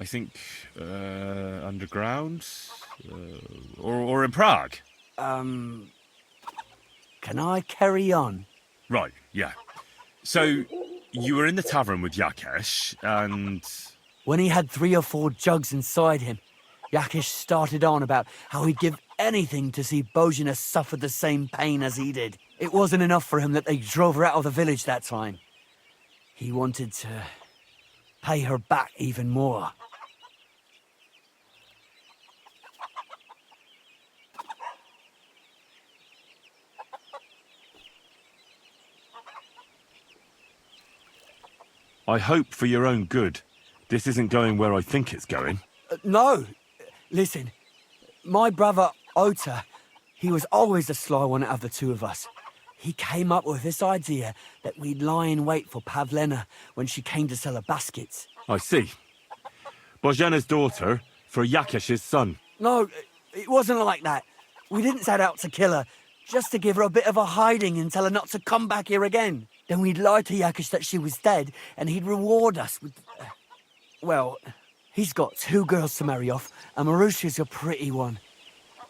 think, underground? Or in Prague. Can I carry on? Right, yeah. So, you were in the tavern with Yakesh, and... When he had 3 or 4 jugs inside him, Yakish started on about how he'd give anything to see Bozhina suffer the same pain as he did. It wasn't enough for him that they drove her out of the village that time. He wanted to pay her back even more. I hope for your own good, this isn't going where I think it's going. No! Listen, my brother, Ota, he was always the sly one out of the two of us. He came up with this idea that we'd lie in wait for Pavlena when she came to sell her baskets. I see. Božena's daughter for Yakesh's son. No, it wasn't like that. We didn't set out to kill her, just to give her a bit of a hiding and tell her not to come back here again. Then we'd lie to Yakesh that she was dead, and he'd reward us with... well, he's got 2 girls to marry off, and Marusha's a pretty one.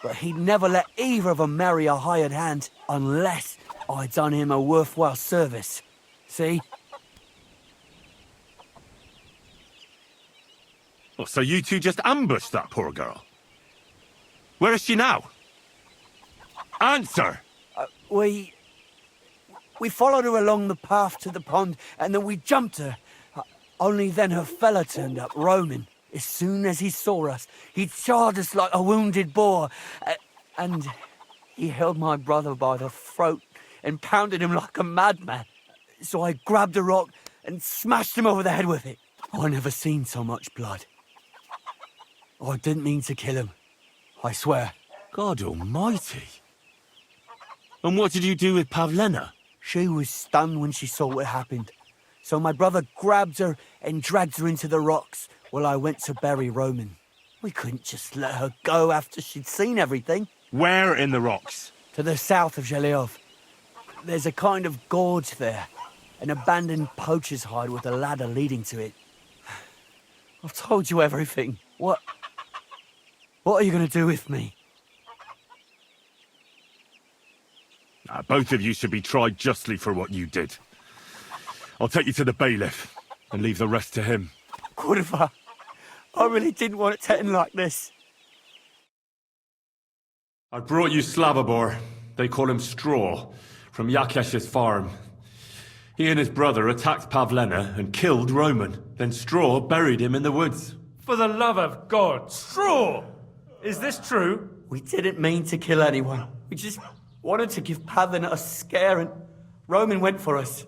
But he'd never let either of them marry a hired hand, unless I'd done him a worthwhile service. See? Oh, so you two just ambushed that poor girl? Where is she now? Answer! We followed her along the path to the pond, and then we jumped her. Only then her fella turned up, Roman. As soon as he saw us, he charged us like a wounded boar. And he held my brother by the throat and pounded him like a madman. So I grabbed a rock and smashed him over the head with it. I never seen so much blood. I didn't mean to kill him. I swear. God almighty. And what did you do with Pavlena? She was stunned when she saw what happened. So my brother grabbed her and dragged her into the rocks while I went to bury Roman. We couldn't just let her go after she'd seen everything. Where in the rocks? To the south of Zhelyov. There's a kind of gorge there. An abandoned poacher's hide with a ladder leading to it. I've told you everything. What are you going to do with me? Both of you should be tried justly for what you did. I'll take you to the bailiff and leave the rest to him. Kurva, I really didn't want it to end like this. I brought you Slavobor. They call him Straw, from Yakesh's farm. He and his brother attacked Pavlena and killed Roman. Then Straw buried him in the woods. For the love of God, Straw! Is this true? We didn't mean to kill anyone. We just wanted to give Pavlena a scare, and Roman went for us.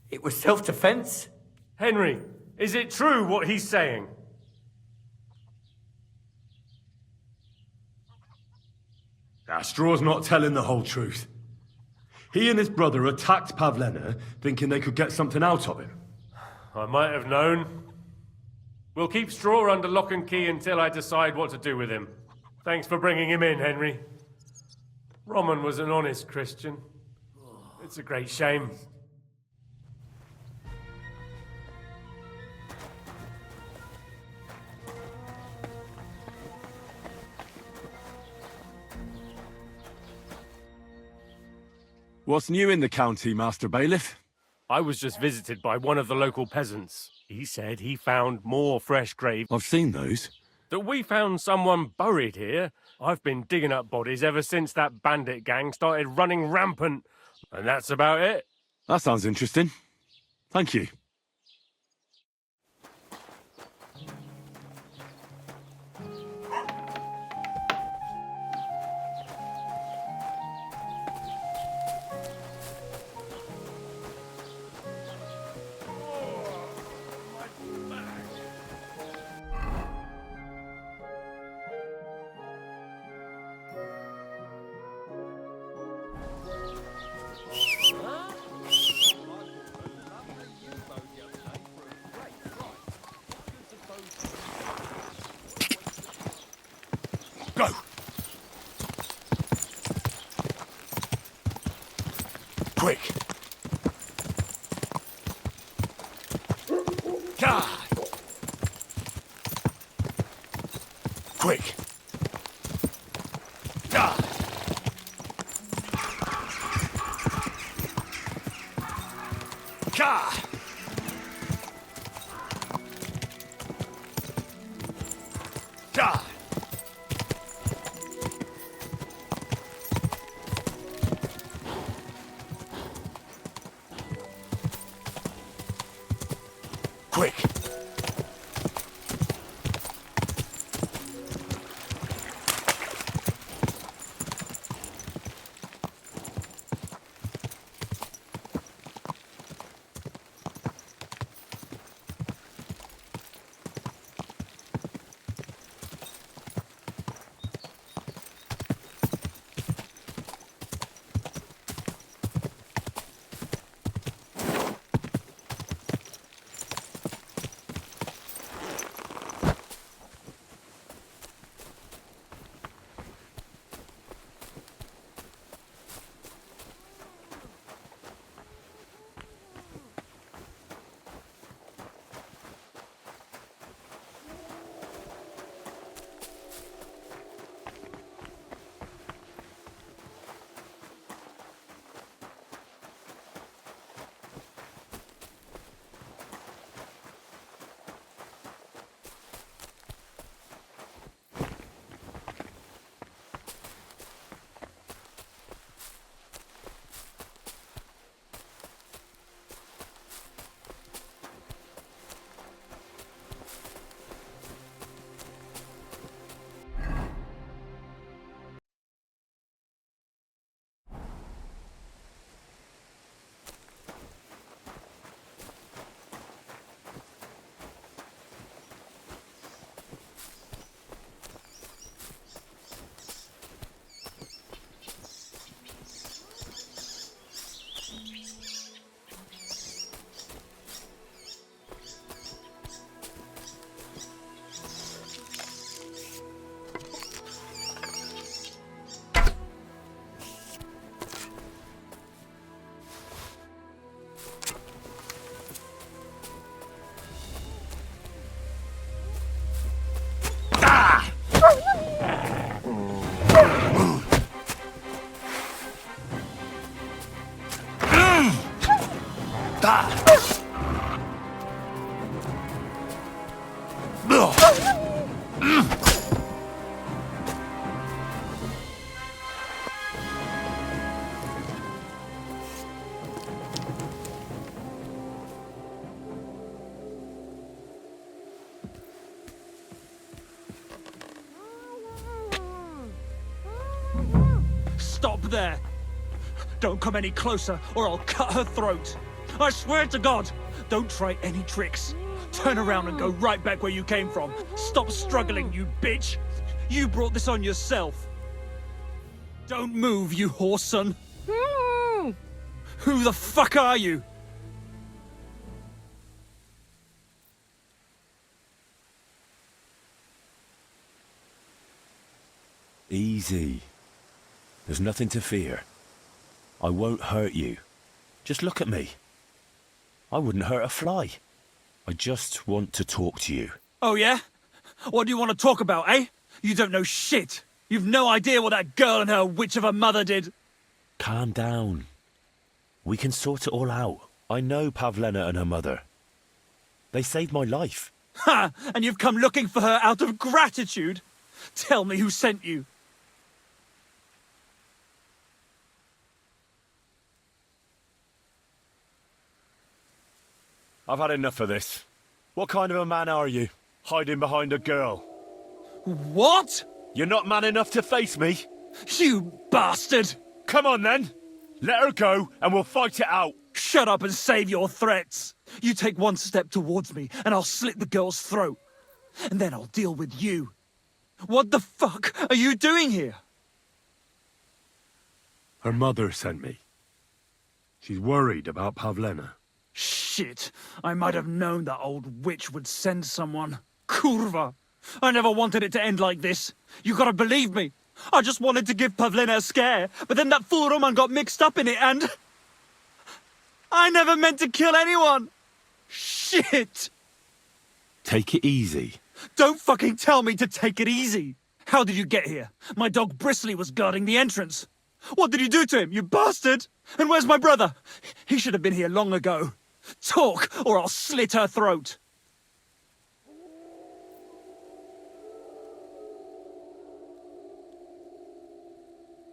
It was self-defense. Henry, is it true what he's saying? Straw's not telling the whole truth. He and his brother attacked Pavlena, thinking they could get something out of him. I might have known. We'll keep Straw under lock and key until I decide what to do with him. Thanks for bringing him in, Henry. Roman was an honest Christian. It's a great shame. What's new in the county, Master Bailiff? I was just visited by one of the local peasants. He said he found more fresh graves. I've seen those. That we found someone buried here. I've been digging up bodies ever since that bandit gang started running rampant. And that's about it. That sounds interesting. Thank you. Go! Quick! God! Quick! God! God! God! Quick! there! Don't come any closer, or I'll cut her throat. I swear to God, don't try any tricks. Turn around and go right back where you came from. Stop struggling, you bitch. You brought this on yourself. Don't move, you horse son. Who the fuck are you? Easy. There's nothing to fear. I won't hurt you. Just look at me. I wouldn't hurt a fly. I just want to talk to you. Oh yeah? What do you want to talk about, eh? You don't know shit. You've no idea what that girl and her witch of a mother did. Calm down. We can sort it all out. I know Pavlena and her mother. They saved my life. Ha! And you've come looking for her out of gratitude? Tell me who sent you. I've had enough of this. What kind of a man are you? Hiding behind a girl. What? You're not man enough to face me? You bastard! Come on then! Let her go and we'll fight it out! Shut up and save your threats! You take one step towards me and I'll slit the girl's throat. And then I'll deal with you. What the fuck are you doing here? Her mother sent me. She's worried about Pavlena. Shit, I might have known that old witch would send someone. Kurva! I never wanted it to end like this. You gotta believe me. I just wanted to give Pavlena a scare, but then that fool Roman got mixed up in it and... I never meant to kill anyone! Shit! Take it easy. Don't fucking tell me to take it easy! How did you get here? My dog Bristly was guarding the entrance. What did you do to him, you bastard? And where's my brother? He should have been here long ago. Talk, or I'll slit her throat.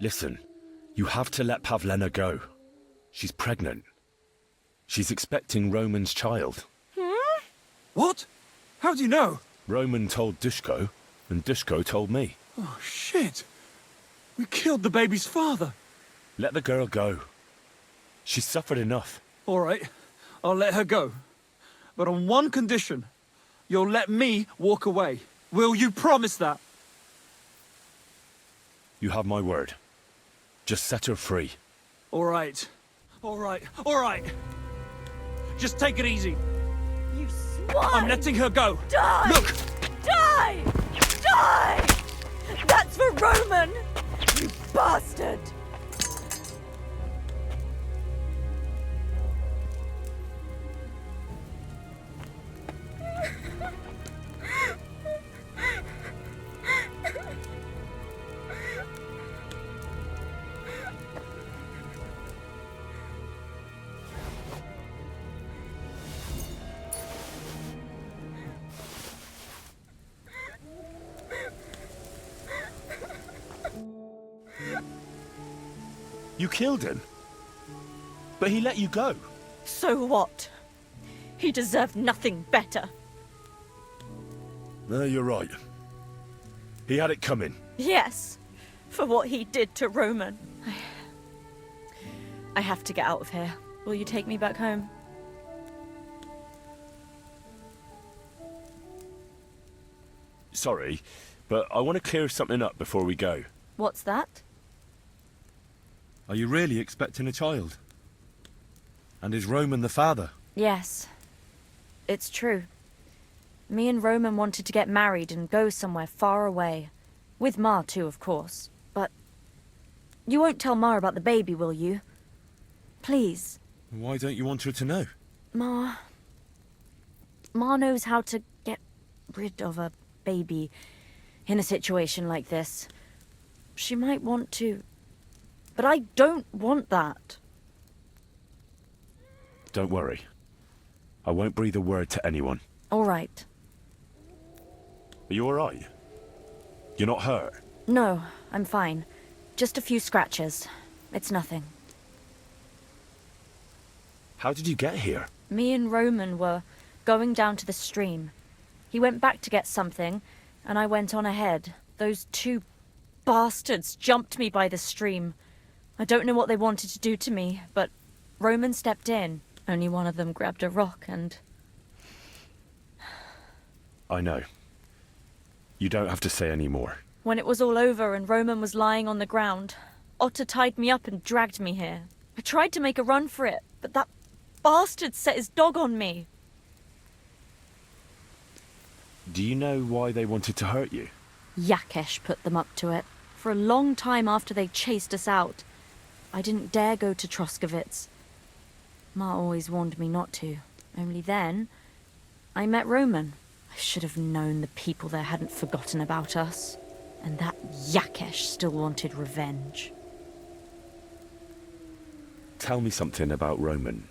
Listen, you have to let Pavlena go. She's pregnant. She's expecting Roman's child. What? How do you know? Roman told Dushko, and Dushko told me. Oh, shit. We killed the baby's father. Let the girl go. She's suffered enough. All right, I'll let her go. But on one condition. You'll let me walk away. Will you promise that? You have my word. Just set her free. All right. All right. All right. Just take it easy. You swine! I'm letting her go. Die! Look! Die! Die! That's for Roman! You bastard! You killed him? But he let you go. So what? He deserved nothing better. No, you're right. He had it coming. Yes, for what he did to Roman. I have to get out of here. Will you take me back home? Sorry, but I want to clear something up before we go. What's that? Are you really expecting a child? And is Roman the father? Yes, it's true. Me and Roman wanted to get married and go somewhere far away. With Ma too, of course. But you won't tell Ma about the baby, will you? Please. Why don't you want her to know? Ma knows how to get rid of a baby in a situation like this. She might want to, but I don't want that. Don't worry. I won't breathe a word to anyone. All right. Are you all right? You're not hurt? No, I'm fine. Just a few scratches. It's nothing. How did you get here? Me and Roman were going down to the stream. He went back to get something, and I went on ahead. Those two bastards jumped me by the stream. I don't know what they wanted to do to me, but Roman stepped in. Only one of them grabbed a rock and... I know. You don't have to say any more. When it was all over and Roman was lying on the ground, Otter tied me up and dragged me here. I tried to make a run for it, but that bastard set his dog on me. Do you know why they wanted to hurt you? Yakesh put them up to it. For a long time after they chased us out, I didn't dare go to Troskovitz. Ma always warned me not to. Only then, I met Roman. I should have known the people there hadn't forgotten about us. And that Yakesh still wanted revenge. Tell me something about Roman.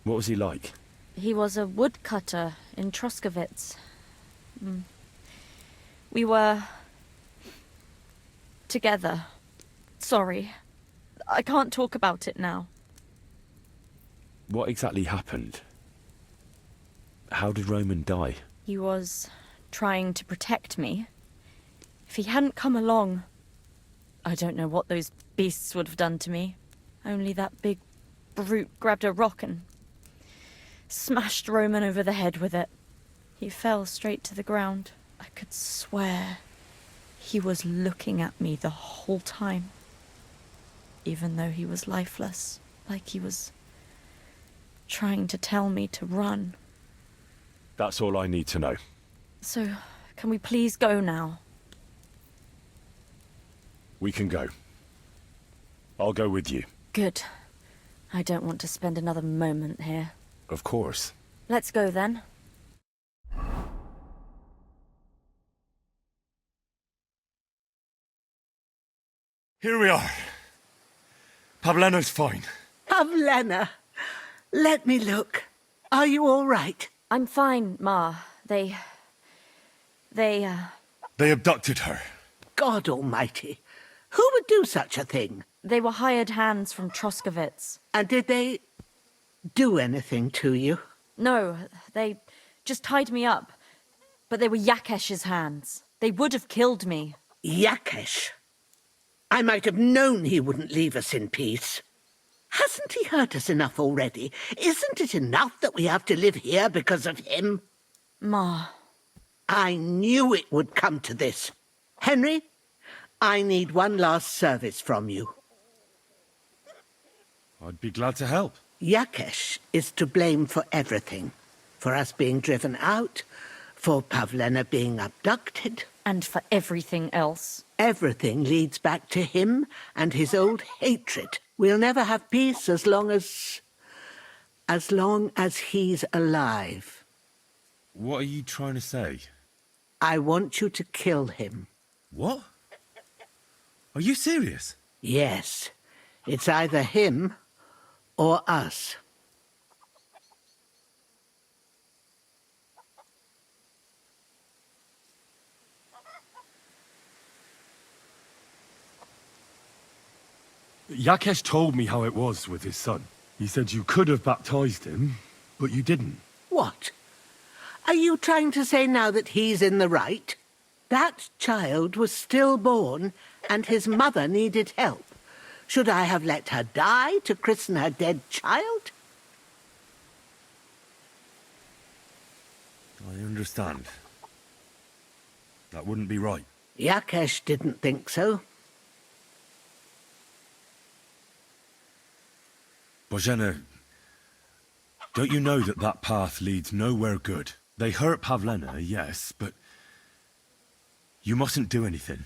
What was he like? He was a woodcutter in Troskovitz. We were... together. Sorry. I can't talk about it now. What exactly happened? How did Roman die? He was trying to protect me. If he hadn't come along, I don't know what those beasts would have done to me. Only that big brute grabbed a rock and smashed Roman over the head with it. He fell straight to the ground. I could swear he was looking at me the whole time. Even though he was lifeless, like he was trying to tell me to run. That's all I need to know. So, can we please go now? We can go. I'll go with you. Good. I don't want to spend another moment here. Of course. Let's go then. Here we are. Pavlena's fine. Pavlena, let me look. Are you all right? I'm fine, Ma. They abducted her. God almighty. Who would do such a thing? They were hired hands from Troskovitz. And did they do anything to you? No, they just tied me up. But they were Yakesh's hands. They would have killed me. Yakesh? I might have known he wouldn't leave us in peace. Hasn't he hurt us enough already? Isn't it enough that we have to live here because of him? Ma. I knew it would come to this. Henry, I need one last service from you. I'd be glad to help. Yakesh is to blame for everything. For us being driven out, for Pavlena being abducted. And for everything else. Everything leads back to him and his old hatred. We'll never have peace as long as he's alive. What are you trying to say? I want you to kill him. What? Are you serious? Yes. It's either him or us. Yakesh told me how it was with his son. He said you could have baptized him, but you didn't. What? Are you trying to say now that he's in the right? That child was stillborn, and his mother needed help. Should I have let her die to christen her dead child? I understand. That wouldn't be right. Yakesh didn't think so. Bozhena, don't you know that that path leads nowhere good? They hurt Pavlena, yes, but you mustn't do anything.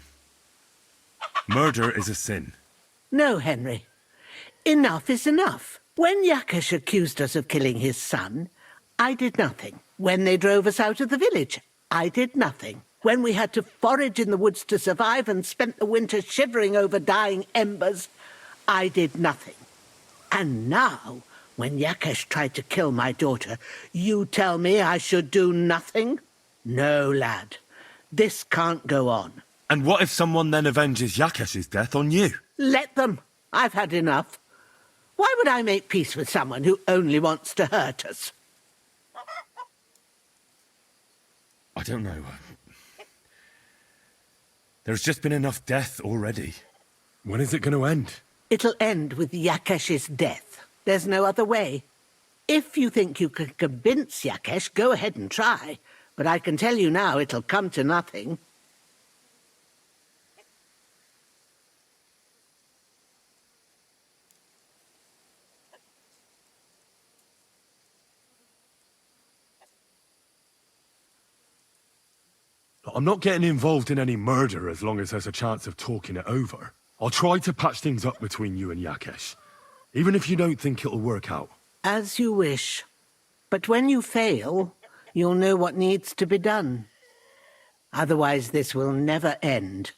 Murder is a sin. No, Henry. Enough is enough. When Yakesh accused us of killing his son, I did nothing. When they drove us out of the village, I did nothing. When we had to forage in the woods to survive and spent the winter shivering over dying embers, I did nothing. And now, when Yakesh tried to kill my daughter, you tell me I should do nothing? No, lad. This can't go on. And what if someone then avenges Yakesh's death on you? Let them. I've had enough. Why would I make peace with someone who only wants to hurt us? I don't know. There's just been enough death already. When is it going to end? It'll end with Yakesh's death. There's no other way. If you think you can convince Yakesh, go ahead and try. But I can tell you now it'll come to nothing. I'm not getting involved in any murder as long as there's a chance of talking it over. I'll try to patch things up between you and Yakesh, even if you don't think it'll work out. As you wish. But when you fail, you'll know what needs to be done. Otherwise, this will never end.